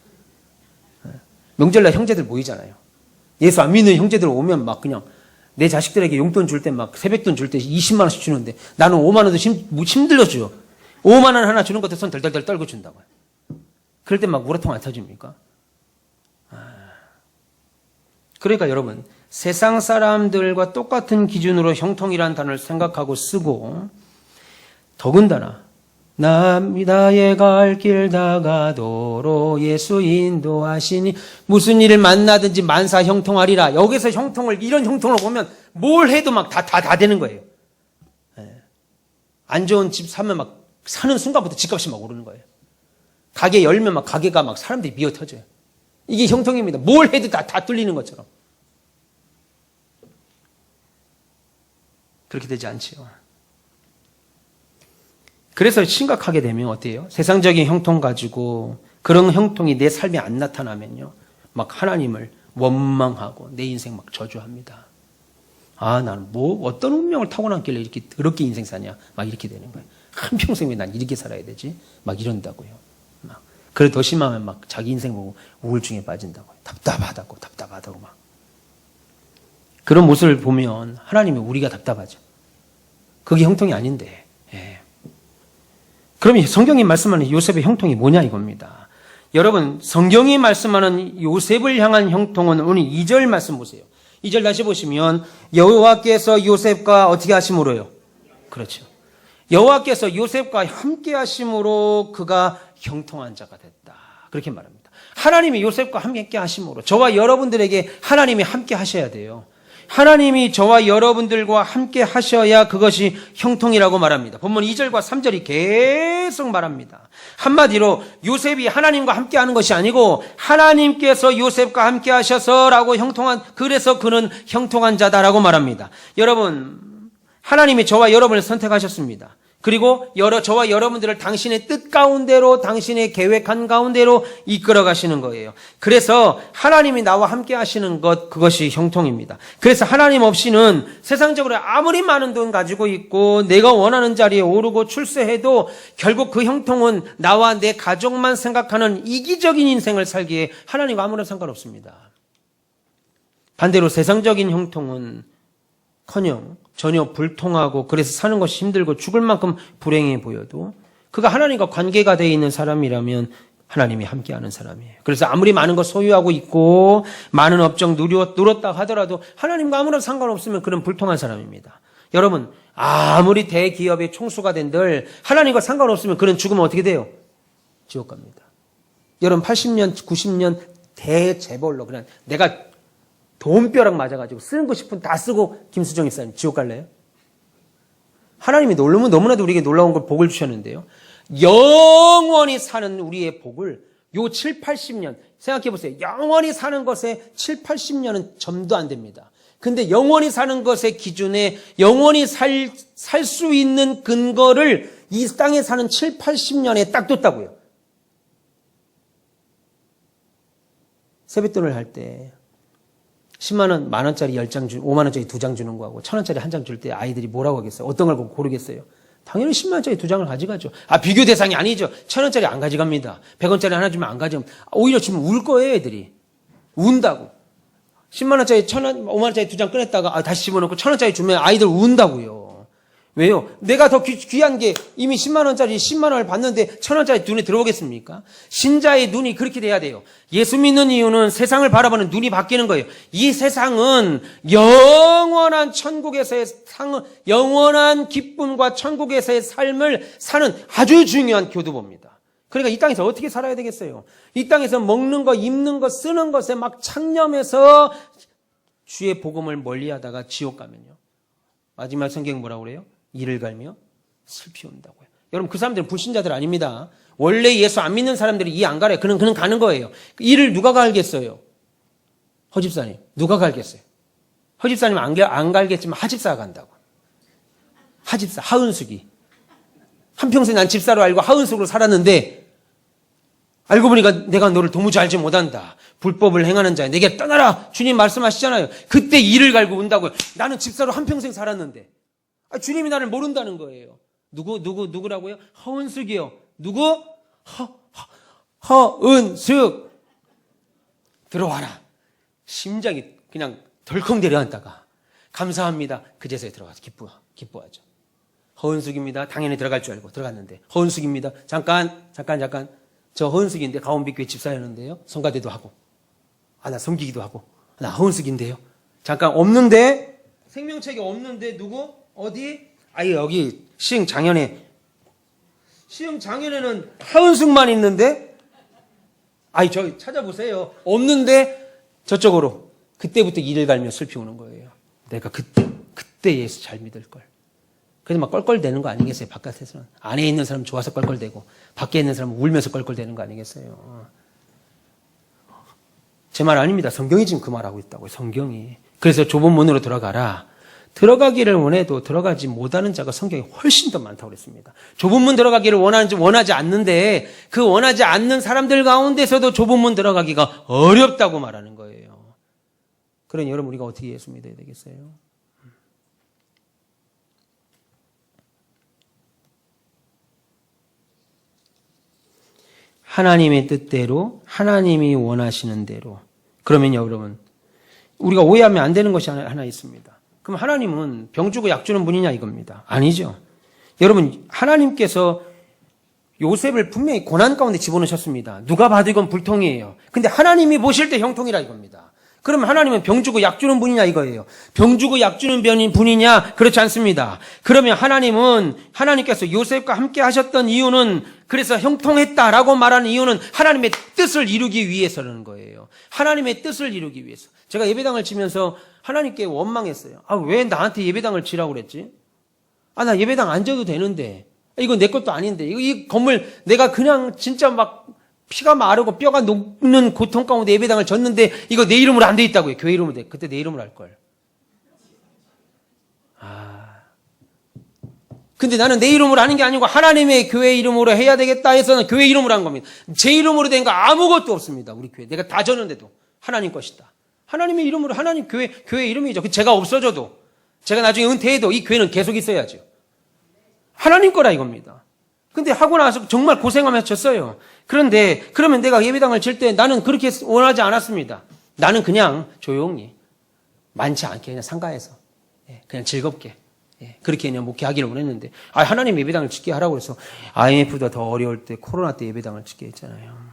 명절날 형제들 모이잖아요. 예수 안 믿는 형제들 오면 막 그냥 내 자식들에게 용돈 줄 때 막 세뱃돈 줄 때 20만 원씩 주는데 나는 5만 원도 힘들어 줘요. 5만 원 하나 주는 것도 손 덜덜덜 떨고 준다고요. 그럴 때 막 우라통 안 터집니까? 그러니까 여러분, 세상 사람들과 똑같은 기준으로 형통이라는 단어를 생각하고 쓰고, 더군다나 나의 갈 길 다가도록 예수 인도하시니 무슨 일을 만나든지 만사 형통하리라. 여기서 이런 형통을 보면 뭘 해도 막 다 되는 거예요. 안 좋은 집 사면 막 사는 순간부터 집값이 막 오르는 거예요. 가게 열면 막 가게가 막 사람들이 미어 터져요. 이게 형통입니다. 뭘 해도 다 뚫리는 것처럼. 그렇게 되지 않지요. 그래서 심각하게 되면 어때요? 세상적인 형통 가지고 그런 형통이 내 삶에 안 나타나면요, 막 하나님을 원망하고 내 인생 막 저주합니다. 나는 어떤 운명을 타고났길래 이렇게 더럽게 인생 사냐, 막 이렇게 되는 거예요. 한평생 왜 난 이렇게 살아야 되지? 막 이런다고요. 그래 더 심하면 막 자기 인생 보고 우울증에 빠진다고요. 답답하다고 막. 그런 모습을 보면 하나님이 우리가 답답하죠. 그게 형통이 아닌데. 그러면 성경이 말씀하는 요셉의 형통이 뭐냐 이겁니다. 여러분, 성경이 말씀하는 요셉을 향한 형통은 오늘 2절 말씀 보세요. 2절 다시 보시면 여호와께서 요셉과 어떻게 하심으로요? 그렇죠. 여호와께서 요셉과 함께 하심으로 그가 형통한 자가 됐다. 그렇게 말합니다. 하나님이 요셉과 함께 하심으로, 저와 여러분들에게 하나님이 함께 하셔야 돼요. 하나님이 저와 여러분들과 함께 하셔야 그것이 형통이라고 말합니다. 본문 2절과 3절이 계속 말합니다. 한마디로 요셉이 하나님과 함께 하는 것이 아니고 하나님께서 요셉과 함께 하셔서라고 그래서 그는 형통한 자다라고 말합니다. 여러분, 하나님이 저와 여러분을 선택하셨습니다. 그리고 저와 여러분들을 당신의 뜻 가운데로, 당신의 계획한 가운데로 이끌어 가시는 거예요. 그래서 하나님이 나와 함께 하시는 그것이 형통입니다. 그래서 하나님 없이는 세상적으로 아무리 많은 돈 가지고 있고 내가 원하는 자리에 오르고 출세해도 결국 그 형통은 나와 내 가족만 생각하는 이기적인 인생을 살기에 하나님과 아무런 상관없습니다. 반대로 세상적인 형통은 커녕 전혀 불통하고 그래서 사는 것이 힘들고 죽을 만큼 불행해 보여도 그가 하나님과 관계가 되어 있는 사람이라면 하나님이 함께하는 사람이에요. 그래서 아무리 많은 것 소유하고 있고 많은 업적 누렸다 하더라도 하나님과 아무런 상관없으면 그는 불통한 사람입니다. 여러분, 아무리 대기업의 총수가 된들 하나님과 상관없으면 그는 죽으면 어떻게 돼요? 지옥 갑니다. 여러분, 80년, 90년 대재벌로 그냥 내가 돈벼락 맞아가지고 쓰는 거 싶은 다 쓰고 김수정 입사님 지옥 갈래요? 하나님이 너무나도 우리에게 놀라운 걸 복을 주셨는데요. 영원히 사는 우리의 복을 요 7, 80년 생각해 보세요. 영원히 사는 것에 7, 80년은 점도 안 됩니다. 근데 영원히 사는 것의 기준에 영원히 살 수 있는 근거를 이 땅에 사는 7, 80년에 딱 뒀다고요. 세뱃돈을 할 때 10만 원, 만 원짜리 10장 5만 원짜리 2장 주는 거하고 1,000원짜리 한 장 줄 때 아이들이 뭐라고 하겠어요? 어떤 걸 고르겠어요? 당연히 10만 원짜리 2장을 가져가죠. 비교 대상이 아니죠. 1,000원짜리 안 가져갑니다. 100원짜리 하나 주면 안 가져갑니다. 오히려 지금 울 거예요, 애들이. 운다고. 10만 원짜리 1,000원, 5만 원짜리 2장 꺼냈다가 다시 집어넣고 1,000원짜리 주면 아이들 운다고요. 왜요? 내가 더 귀한 게 이미 10만 원짜리 10만 원을 받는데 1,000원짜리 눈에 들어오겠습습니까? 신자의 눈이 그렇게 돼야 돼요. 예수 믿는 이유는 세상을 바라보는 눈이 바뀌는 거예요. 이 세상은 영원한 천국에서의 영원한 기쁨과 천국에서의 삶을 사는 아주 중요한 교두보입니다. 그러니까 이 땅에서 어떻게 살아야 되겠어요? 이 땅에서 먹는 거, 입는 거, 쓰는 것에 막 창념해서 주의 복음을 멀리하다가 지옥 가면요. 마지막 성경 뭐라고 그래요? 이를 갈며 슬피 온다고요. 여러분 그 사람들은 불신자들 아닙니다. 원래 예수 안 믿는 사람들이 이 안 가래요. 그는 가는 거예요. 이를 누가 갈겠어요? 허집사님. 누가 갈겠어요? 허집사님 안 갈겠지만 하집사가 간다고. 하집사, 하은숙이. 한평생 난 집사로 알고 하은숙으로 살았는데 알고 보니까 내가 너를 도무지 알지 못한다. 불법을 행하는 자야. 내게 떠나라. 주님 말씀하시잖아요. 그때 이를 갈고 온다고요. 나는 집사로 한평생 살았는데. 주님이 나를 모른다는 거예요. 누구라고요? 허은숙이요. 누구? 허은숙. 들어와라. 심장이 그냥 덜컹 내려앉다가 감사합니다. 그제서야 들어가서 기뻐하죠. 허은숙입니다. 당연히 들어갈 줄 알고 들어갔는데 허은숙입니다. 잠깐. 저 허은숙인데 가온빛교회 집사였는데요. 성가대도 하고. 나 섬기기도 하고. 나 허은숙인데요. 잠깐 없는데 생명책이 없는데 누구? 어디? 여기 시흥장현에는 하은숙만 있는데 저 찾아보세요. 없는데 저쪽으로. 그때부터 이를 갈며 슬피 오는 거예요. 내가 그때 예수 잘 믿을 걸. 그래서 막 껄껄대는 거 아니겠어요? 바깥에서는. 안에 있는 사람 좋아서 껄껄대고 밖에 있는 사람은 울면서 껄껄대는 거 아니겠어요? 제 말 아닙니다. 성경이 지금 그 말하고 있다고요. 성경이. 그래서 좁은 문으로 들어가라. 들어가기를 원해도 들어가지 못하는 자가 성경에 훨씬 더 많다고 그랬습니다. 좁은 문 들어가기를 원하지 않는데 그 원하지 않는 사람들 가운데서도 좁은 문 들어가기가 어렵다고 말하는 거예요. 그러니 여러분 우리가 어떻게 예수 믿어야 되겠어요? 하나님의 뜻대로 하나님이 원하시는 대로. 그러면 여러분 우리가 오해하면 안 되는 것이 하나 있습니다. 그럼 하나님은 병 주고 약 주는 분이냐 이겁니다. 아니죠. 여러분 하나님께서 요셉을 분명히 고난 가운데 집어넣으셨습니다. 누가 봐도 이건 불통이에요. 근데 하나님이 보실 때 형통이라 이겁니다. 그럼 하나님은 병 주고 약 주는 분이냐 이거예요. 병 주고 약 주는 분이냐? 그렇지 않습니다. 그러면 하나님께서 요셉과 함께 하셨던 이유는 그래서 형통했다라고 말하는 이유는 하나님의 뜻을 이루기 위해서라는 거예요. 하나님의 뜻을 이루기 위해서. 제가 예배당을 치면서 하나님께 원망했어요. 왜 나한테 예배당을 치라고 그랬지? 나 예배당 안 져도 되는데. 이거 내 것도 아닌데. 이 건물 내가 그냥 진짜 막 피가 마르고 뼈가 녹는 고통 가운데 예배당을 졌는데 이거 내 이름으로 안 돼 있다고요. 교회 이름으로 돼. 그때 내 이름으로 할 걸. 근데 나는 내 이름으로 하는 게 아니고 하나님의 교회 이름으로 해야 되겠다 해서는 교회 이름으로 한 겁니다. 제 이름으로 된 거 아무것도 없습니다. 우리 교회. 내가 다 졌는데도 하나님 것이다. 하나님의 이름으로 하나님 교회 이름이죠. 제가 없어져도 제가 나중에 은퇴해도 이 교회는 계속 있어야죠. 하나님 거라 이겁니다. 근데 하고 나서 정말 고생하면서 졌어요. 그런데 그러면 내가 예배당을 칠 때 나는 그렇게 원하지 않았습니다. 나는 그냥 조용히 많지 않게 그냥 상가에서 그냥 즐겁게 그렇게 그냥 목회하기를 원했는데 하나님 예배당을 짓게 하라고 해서 IMF보다 더 어려울 때 코로나 때 예배당을 짓게 했잖아요.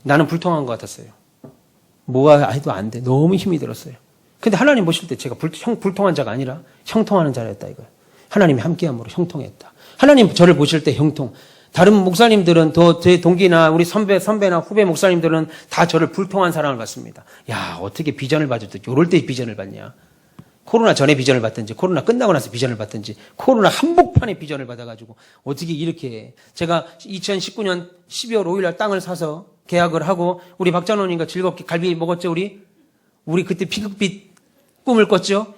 나는 불통한 것 같았어요. 뭐가 해도 안 돼. 너무 힘이 들었어요. 근데 하나님 보실 때 제가 불통한 자가 아니라 형통하는 자였다 이거예요. 하나님이 함께함으로 형통했다. 하나님 저를 보실 때 형통. 다른 목사님들은 제 동기나 우리 선배나 후배 목사님들은 다 저를 불통한 사람을 봤습니다. 어떻게 비전을 봐줘도 요럴 때 비전을 받냐. 코로나 전에 비전을 받든지 코로나 끝나고 나서 비전을 받든지 코로나 한복판에 비전을 받아가지고 어떻게 이렇게 해. 제가 2019년 12월 5일 날 땅을 사서 계약을 하고 우리 박장로님과 즐겁게 갈비 먹었죠, 우리? 우리 그때 피극빛 꿈을 꿨죠?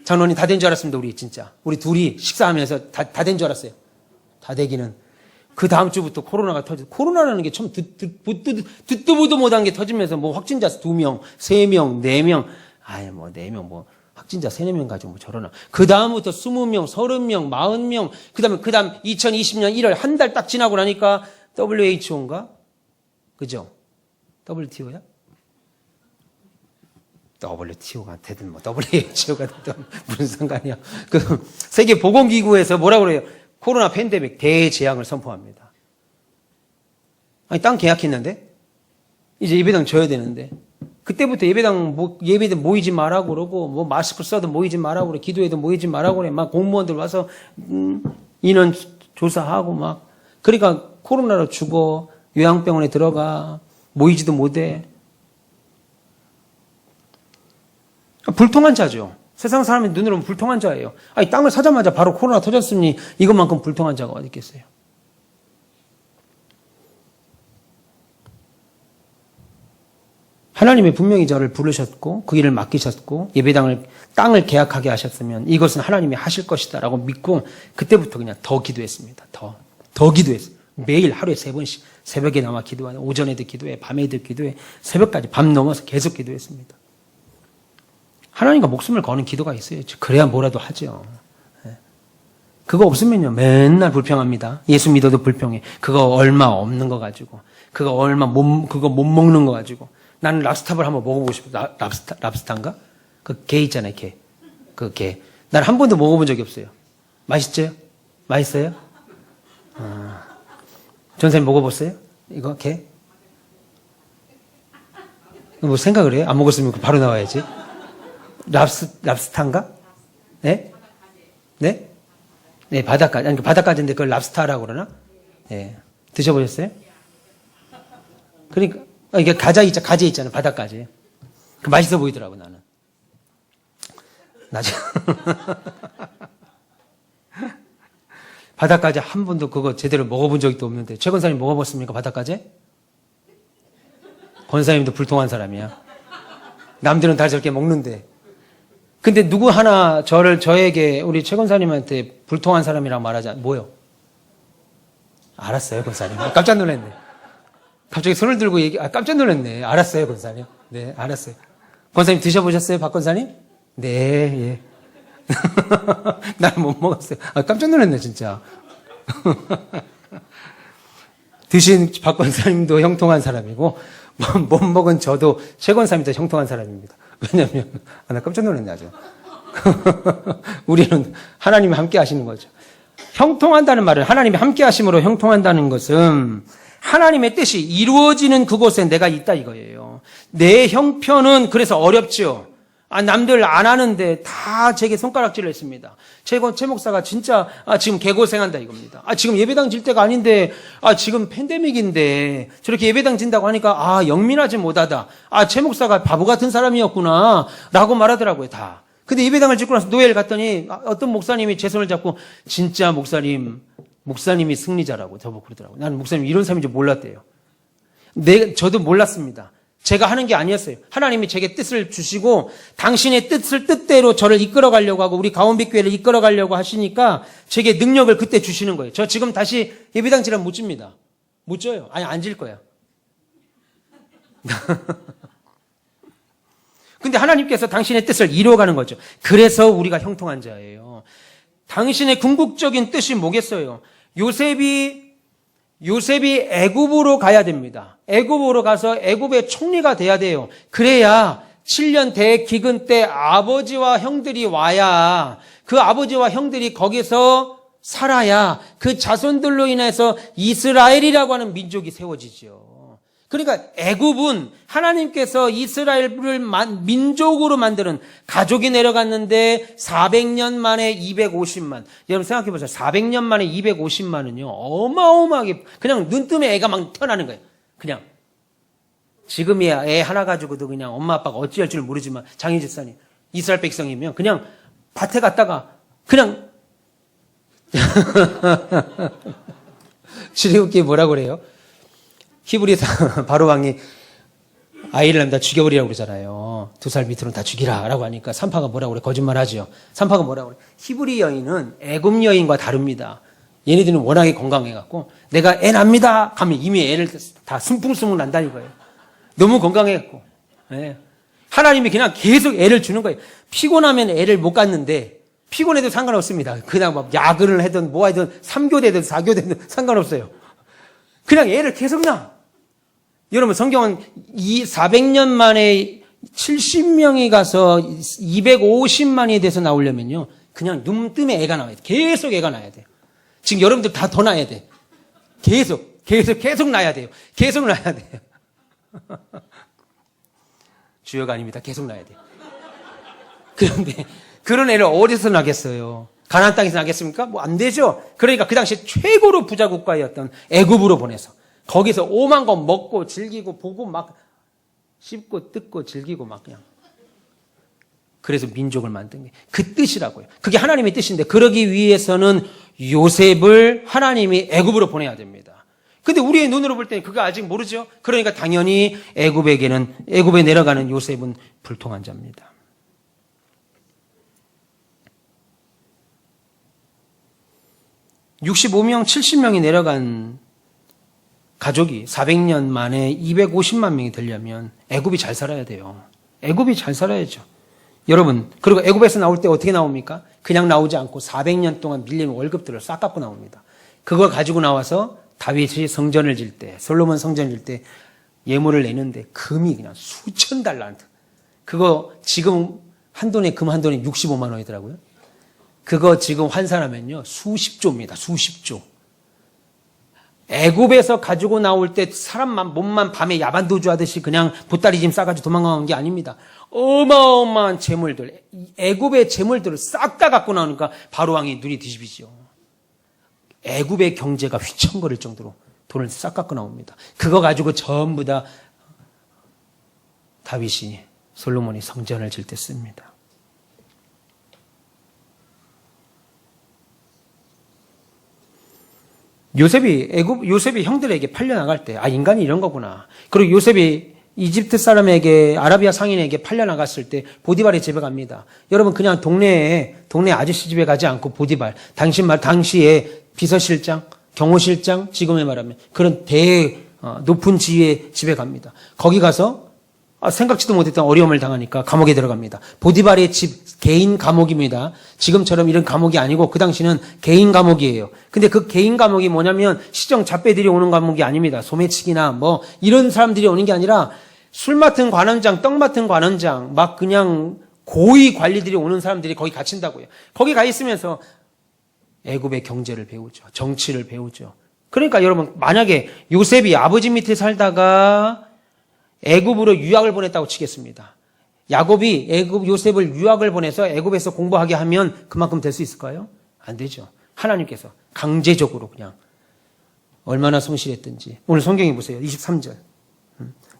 장로님 다 된 줄 알았습니다, 우리 진짜. 우리 둘이 식사하면서 다 된 줄 알았어요. 다 되기는. 그 다음 주부터 코로나가 터지고, 코로나라는 게 참 듣도 보도 못한 게 터지면서 뭐 확진자 2명, 3명, 4명, 아예 뭐 4명 뭐 확진자 3, 4명 가지고 뭐 저러나. 그 다음부터 20명, 30명, 40명, 그 다음 2020년 1월 한 달 딱 지나고 나니까 WHO인가? 그죠? WTO야? WTO가 되든 뭐 WHO가 되든 무슨 상관이야. 그 세계보건기구에서 뭐라고 그래요? 코로나 팬데믹 대재앙을 선포합니다. 아니 땅 계약했는데 이제 예배당 져야 되는데 그때부터 예배당 모이지 말라고 그러고 뭐 마스크 써도 모이지 말라고 그래, 기도해도 모이지 말라고 그래, 막 공무원들 와서 인원 조사하고 막. 그러니까 코로나로 죽어, 요양병원에 들어가, 모이지도 못해. 불통한 자죠. 세상 사람의 눈으로는 불통한 자예요. 아니 땅을 사자마자 바로 코로나 터졌으니 이것만큼 불통한 자가 어디 있겠어요. 하나님이 분명히 저를 부르셨고 그 일을 맡기셨고 땅을 계약하게 하셨으면 이것은 하나님이 하실 것이다 라고 믿고 그때부터 그냥 더 기도했습니다. 더 기도했어요. 매일 하루에 3번씩 새벽에 나와 기도하고 오전에도 기도해, 밤에도 기도해, 새벽까지 밤 넘어서 계속 기도했습니다. 하나님과 목숨을 거는 기도가 있어요. 그래야 뭐라도 하죠. 그거 없으면요 맨날 불평합니다. 예수 믿어도 불평해. 그거 얼마 없는 거 가지고, 그거 못 먹는 거 가지고. 나는 랍스타를 한번 먹어보고 싶어. 랍스타인가? 그 게 있잖아요, 게. 그 게. 난 한 번도 먹어본 적이 없어요. 맛있죠? 맛있어요? 전사님 먹어봤어요? 이거 게? 뭐 생각을 해요? 안 먹었으면 바로 나와야지. 랍스타인가? 네? 네? 네, 바닷가. 아니, 바닷가인데 그걸 랍스타라고 그러나? 네. 드셔보셨어요? 그러니까, 이게 가재 있잖아요. 바닷가재. 그 맛있어 보이더라고, 나는. 나중에. 바닷가재 한 번도 그거 제대로 먹어본 적도 없는데, 최 권사님 먹어봤습니까, 바닷가재? 권사님도 불통한 사람이야. 남들은 다 저렇게 먹는데. 근데 누구 하나 저에게 우리 최 권사님한테 불통한 사람이라고 말하자. 뭐요? 알았어요, 권사님. 깜짝 놀랐네. 갑자기 손을 들고 깜짝 놀랐네. 알았어요, 권사님. 네, 알았어요. 권사님 드셔보셨어요, 박 권사님? 네, 예. 나는 못 먹었어요. 깜짝 놀랐네, 진짜. 드신 박 권사님도 형통한 사람이고, 못 먹은 저도 최 권사님이 더 형통한 사람입니다. 왜냐면, 나 깜짝 놀랐네, 아주. 우리는 하나님이 함께 하시는 거죠. 형통한다는 말은 하나님이 함께 하심으로 형통한다는 것은 하나님의 뜻이 이루어지는 그곳에 내가 있다 이거예요. 내 형편은 그래서 어렵죠. 남들 안 하는데 다 제게 손가락질을 했습니다. 최 목사가 진짜 지금 개고생한다 이겁니다. 지금 예배당 질 때가 아닌데 지금 팬데믹인데 저렇게 예배당 진다고 하니까 영민하지 못하다. 최 목사가 바보 같은 사람이었구나 라고 말하더라고요. 다. 근데 예배당을 짓고 나서 노예를 갔더니 어떤 목사님이 제 손을 잡고 진짜 목사님이 승리자라고 저보고 그러더라고요. 나는 목사님 이런 사람인 줄 몰랐대요. 저도 몰랐습니다. 제가 하는 게 아니었어요. 하나님이 제게 뜻을 주시고 당신의 뜻대로 저를 이끌어가려고 하고 우리 가온빛교회를 이끌어가려고 하시니까 제게 능력을 그때 주시는 거예요. 저 지금 다시 예배당 지람 못 집니다. 못 져요. 안 질 거야. 근데 하나님께서 당신의 뜻을 이루어가는 거죠. 그래서 우리가 형통한 자예요. 당신의 궁극적인 뜻이 뭐겠어요? 요셉이 애굽으로 가야 됩니다. 애굽으로 가서 애굽의 총리가 돼야 돼요. 그래야 7년 대기근 때 아버지와 형들이 와야 그 아버지와 형들이 거기서 살아야 그 자손들로 인해서 이스라엘이라고 하는 민족이 세워지죠. 그러니까 애굽은 하나님께서 이스라엘을 민족으로 만드는 가족이 내려갔는데 400년 만에 250만. 여러분 생각해 보세요. 400년 만에 250만은요. 어마어마하게 그냥 눈뜨면 애가 막 태어나는 거예요. 그냥. 지금이야 애 하나 가지고도 그냥 엄마 아빠가 어찌할 줄 모르지만 장인 집사님 이스라엘 백성이면 그냥 밭에 갔다가 그냥 출애굽기에 뭐라고 그래요? 히브리서 바로 왕이 아이를 낳으면 다 죽여버리라고 그러잖아요. 2살 밑으로는 다 죽이라 라고 하니까 산파가 뭐라고 그래? 거짓말 하죠. 산파가 뭐라고 그래? 히브리 여인은 애굽 여인과 다릅니다. 얘네들은 워낙에 건강해갖고 내가 애 납니다 하면 이미 애를 다 숨풍숨풍 난다 이거예요. 너무 건강해갖고. 예. 하나님이 그냥 계속 애를 주는 거예요. 피곤하면 애를 못 갖는데 피곤해도 상관없습니다. 그냥 막 야근을 하든 뭐 하든 3교대든 4교대든 상관없어요. 그냥 애를 계속 낳아. 여러분 성경은 400년 만에 70명이 가서 250만이 돼서 나오려면요. 그냥 눈 뜨면 애가 나와야 돼. 계속 애가 나야 돼요. 지금 여러분들 다 더 낳아야 돼. 계속 낳아야 돼요. 계속 낳아야 돼요. 주여가 아닙니다. 계속 낳아야 돼요. 그런데 그런 애를 어디서 낳겠어요? 가나안 땅에서 낳겠습니까? 뭐 안 되죠. 그러니까 그 당시 최고로 부자 국가였던 애굽으로 보내서 거기서 오만 거 먹고 즐기고 보고 막 씹고 뜯고 즐기고 막 그냥. 그래서 민족을 만든 게 그 뜻이라고요. 그게 하나님의 뜻인데 그러기 위해서는 요셉을 하나님이 애굽으로 보내야 됩니다. 근데 우리의 눈으로 볼 때는 그거 아직 모르죠. 그러니까 당연히 애굽에 내려가는 요셉은 불통한 자입니다. (65명) (70명이) 내려간 가족이 400년 만에 250만 명이 되려면 애굽이 잘 살아야 돼요. 애굽이 잘 살아야죠. 여러분, 그리고 애굽에서 나올 때 어떻게 나옵니까? 그냥 나오지 않고 400년 동안 밀린 월급들을 싹 갚고 나옵니다. 그걸 가지고 나와서 다윗이 성전을 질 때, 솔로몬 성전을 질 때 예물을 내는데 금이 그냥 수천 달란트. 그거 지금 한돈에 금 한 돈에 65만 원이더라고요. 그거 지금 환산하면요. 수십조입니다. 수십조. 애굽에서 가지고 나올 때 사람만 몸만 밤에 야반도주 하듯이 그냥 보따리 짐 싸가지고 도망가는 게 아닙니다. 어마어마한 재물들, 애굽의 재물들을 싹 다 갖고 나오니까 바로 왕이 눈이 뒤집히죠. 애굽의 경제가 휘청거릴 정도로 돈을 싹 갖고 나옵니다. 그거 가지고 전부 다 다윗이 솔로몬이 성전을 질 때 씁니다. 요셉이 형들에게 팔려나갈 때, 인간이 이런 거구나. 그리고 요셉이 이집트 사람에게, 아라비아 상인에게 팔려나갔을 때 보디발의 집에 갑니다. 여러분, 그냥 동네 아저씨 집에 가지 않고 보디발, 당시에 비서실장, 경호실장, 지금에 말하면 그런 높은 지위의 집에 갑니다. 거기 가서 생각지도 못했던 어려움을 당하니까 감옥에 들어갑니다. 보디발의 집 개인 감옥입니다. 지금처럼 이런 감옥이 아니고 그 당시는 개인 감옥이에요. 근데 그 개인 감옥이 뭐냐면 시정 잡배들이 오는 감옥이 아닙니다. 소매치기나 뭐 이런 사람들이 오는 게 아니라 술 맡은 관원장, 떡 맡은 관원장, 막 그냥 고위 관리들이 오는 사람들이 거기 갇힌다고요. 거기 가 있으면서 애굽의 경제를 배우죠. 정치를 배우죠. 그러니까 여러분, 만약에 요셉이 아버지 밑에 살다가 애굽으로 유학을 보냈다고 치겠습니다. 야곱이 요셉을 유학을 보내서 애굽에서 공부하게 하면 그만큼 될 수 있을까요? 안 되죠. 하나님께서 강제적으로 그냥 얼마나 성실했든지. 오늘 성경에 보세요. 23절,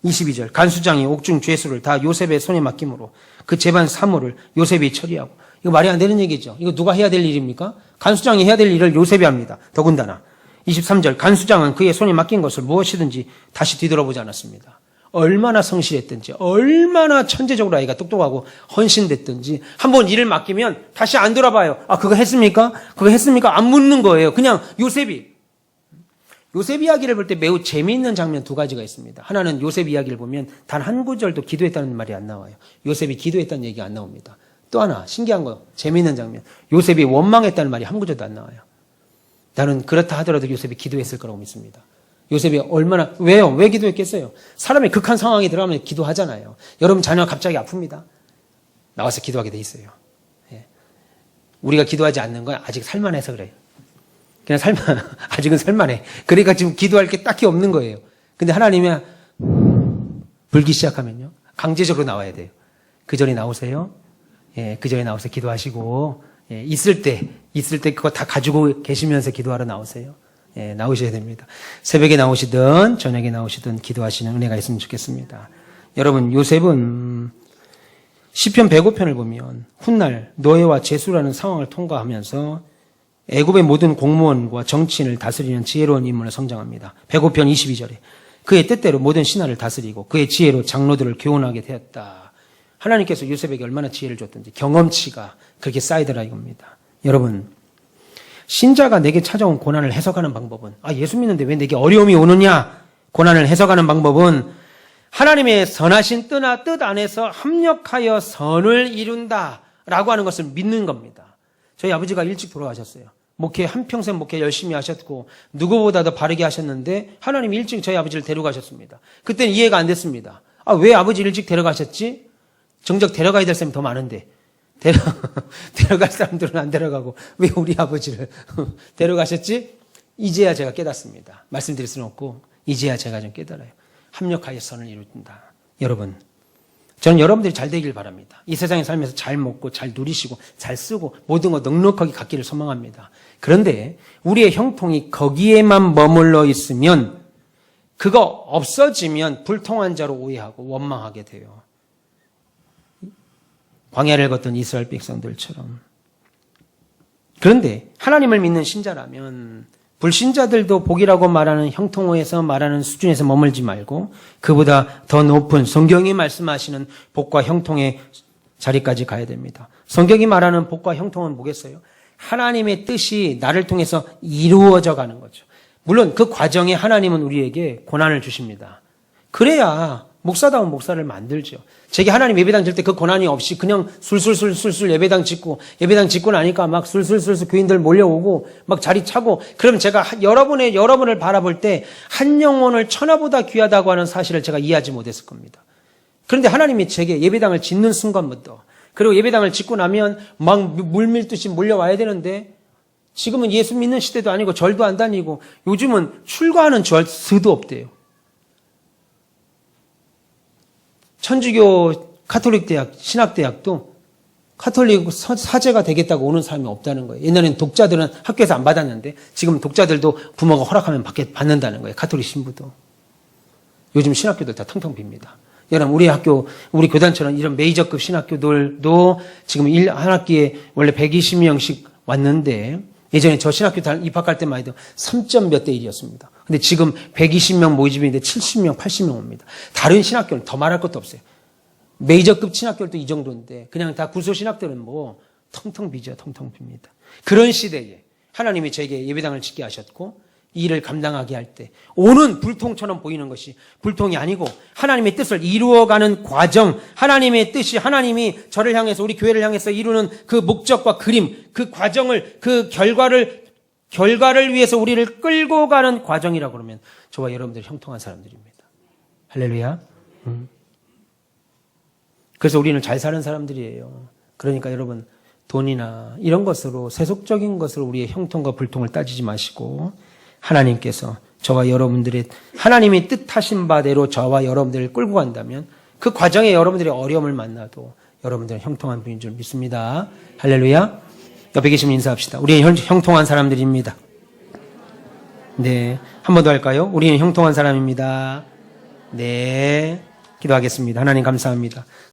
22절. 간수장이 옥중 죄수를 다 요셉의 손에 맡김으로 그 재반 사물을 요셉이 처리하고. 이거 말이 안 되는 얘기죠. 이거 누가 해야 될 일입니까? 간수장이 해야 될 일을 요셉이 합니다. 더군다나 23절. 간수장은 그의 손에 맡긴 것을 무엇이든지 다시 뒤돌아보지 않았습니다. 얼마나 성실했든지, 얼마나 천재적으로 아이가 똑똑하고 헌신됐든지 한번 일을 맡기면 다시 안 돌아봐요. 그거 했습니까? 그거 했습니까? 안 묻는 거예요. 그냥 요셉 이야기를 볼 때 매우 재미있는 장면 두 가지가 있습니다. 하나는 요셉 이야기를 보면 단 한 구절도 기도했다는 말이 안 나와요. 요셉이 기도했다는 얘기가 안 나옵니다. 또 하나 신기한 거, 재미있는 장면. 요셉이 원망했다는 말이 한 구절도 안 나와요. 나는 그렇다 하더라도 요셉이 기도했을 거라고 믿습니다. 요셉이 왜요? 왜 기도했겠어요? 사람이 극한 상황에 들어가면 기도하잖아요. 여러분 자녀가 갑자기 아픕니다. 나와서 기도하게 돼 있어요. 예. 우리가 기도하지 않는 건 아직 살만해서 그래요. 그냥 아직은 살만해. 그러니까 지금 기도할 게 딱히 없는 거예요. 근데 하나님이 불기 시작하면요. 강제적으로 나와야 돼요. 그 전에 나오세요. 예, 그 전에 나와서 기도하시고, 예, 있을 때 그거 다 가지고 계시면서 기도하러 나오세요. 예, 나오셔야 됩니다. 새벽에 나오시든 저녁에 나오시든 기도하시는 은혜가 있으면 좋겠습니다. 여러분, 요셉은 시편 105편을 보면 훗날 노예와 제수라는 상황을 통과하면서 애굽의 모든 공무원과 정치인을 다스리는 지혜로운 인물을 성장합니다. 105편 22절에 그의 뜻대로 모든 신하를 다스리고 그의 지혜로 장로들을 교훈하게 되었다. 하나님께서 요셉에게 얼마나 지혜를 줬든지 경험치가 그렇게 쌓이더라 이겁니다. 여러분, 신자가 내게 찾아온 고난을 해석하는 방법은 예수 믿는데 왜 내게 어려움이 오느냐? 고난을 해석하는 방법은 하나님의 선하신 뜻 안에서 합력하여 선을 이룬다라고 하는 것을 믿는 겁니다. 저희 아버지가 일찍 돌아가셨어요. 한평생 목회 열심히 하셨고 누구보다도 바르게 하셨는데 하나님이 일찍 저희 아버지를 데려가셨습니다. 그때는 이해가 안 됐습니다. 왜 아버지 일찍 데려가셨지? 정작 데려가야 될 사람이 더 많은데 데려갈 사람들은 안 데려가고 왜 우리 아버지를 데려가셨지? 이제야 제가 깨닫습니다. 말씀드릴 수는 없고 이제야 제가 좀 깨달아요. 합력하여 선을 이룬다. 여러분, 저는 여러분들이 잘 되길 바랍니다. 이 세상에 살면서 잘 먹고 잘 누리시고 잘 쓰고 모든 거 넉넉하게 갖기를 소망합니다. 그런데 우리의 형통이 거기에만 머물러 있으면 그거 없어지면 불통한 자로 오해하고 원망하게 돼요. 광야를 걷던 이스라엘 백성들처럼. 그런데 하나님을 믿는 신자라면 불신자들도 복이라고 말하는 형통에서 말하는 수준에서 머물지 말고 그보다 더 높은 성경이 말씀하시는 복과 형통의 자리까지 가야 됩니다. 성경이 말하는 복과 형통은 뭐겠어요? 하나님의 뜻이 나를 통해서 이루어져 가는 거죠. 물론 그 과정에 하나님은 우리에게 고난을 주십니다. 그래야 목사다운 목사를 만들죠. 제게 하나님 예배당 질 때 그 고난이 없이 그냥 술술술술 예배당 짓고 나니까 막 술술술술 교인들 몰려오고 막 자리 차고 그럼 제가 여러분을 바라볼 때 한 영혼을 천하보다 귀하다고 하는 사실을 제가 이해하지 못했을 겁니다. 그런데 하나님이 제게 예배당을 짓는 순간부터 그리고 예배당을 짓고 나면 막 물밀듯이 몰려와야 되는데 지금은 예수 믿는 시대도 아니고 절도 안 다니고 요즘은 출가하는 절수도 없대요. 천주교 카톨릭 대학, 신학대학도 카톨릭 사제가 되겠다고 오는 사람이 없다는 거예요. 옛날에는 독자들은 학교에서 안 받았는데 지금 독자들도 부모가 허락하면 받는다는 거예요. 카톨릭 신부도. 요즘 신학교들 다 텅텅 빕니다. 여러분 우리 교단처럼 이런 메이저급 신학교들도 지금 한 학기에 원래 120명씩 왔는데 예전에 저 신학교 입학할 때만 해도 3점 몇 대 1이었습니다. 근데 지금 120명 모집인데 70명, 80명 옵니다. 다른 신학교는 더 말할 것도 없어요. 메이저급 신학교도 이 정도인데 그냥 다 구소 신학들은 텅텅 비죠. 텅텅 빕니다. 그런 시대에 하나님이 저에게 예배당을 짓게 하셨고 이 일을 감당하게 할 때 오는 불통처럼 보이는 것이 불통이 아니고 하나님의 뜻을 이루어가는 과정, 하나님의 뜻이 하나님이 저를 향해서 우리 교회를 향해서 이루는 그 목적과 그림, 그 과정을 그 결과를 위해서 우리를 끌고 가는 과정이라고 그러면 저와 여러분들이 형통한 사람들입니다. 할렐루야. 그래서 우리는 잘 사는 사람들이에요. 그러니까 여러분 돈이나 이런 것으로 세속적인 것으로 우리의 형통과 불통을 따지지 마시고 하나님께서 저와 여러분들의 하나님이 뜻하신 바대로 저와 여러분들을 끌고 간다면 그 과정에 여러분들의 어려움을 만나도 여러분들은 형통한 분인 줄 믿습니다. 할렐루야. 옆에 계시면 인사합시다. 우리는 형통한 사람들입니다. 네, 한 번 더 할까요? 우리는 형통한 사람입니다. 네, 기도하겠습니다. 하나님 감사합니다.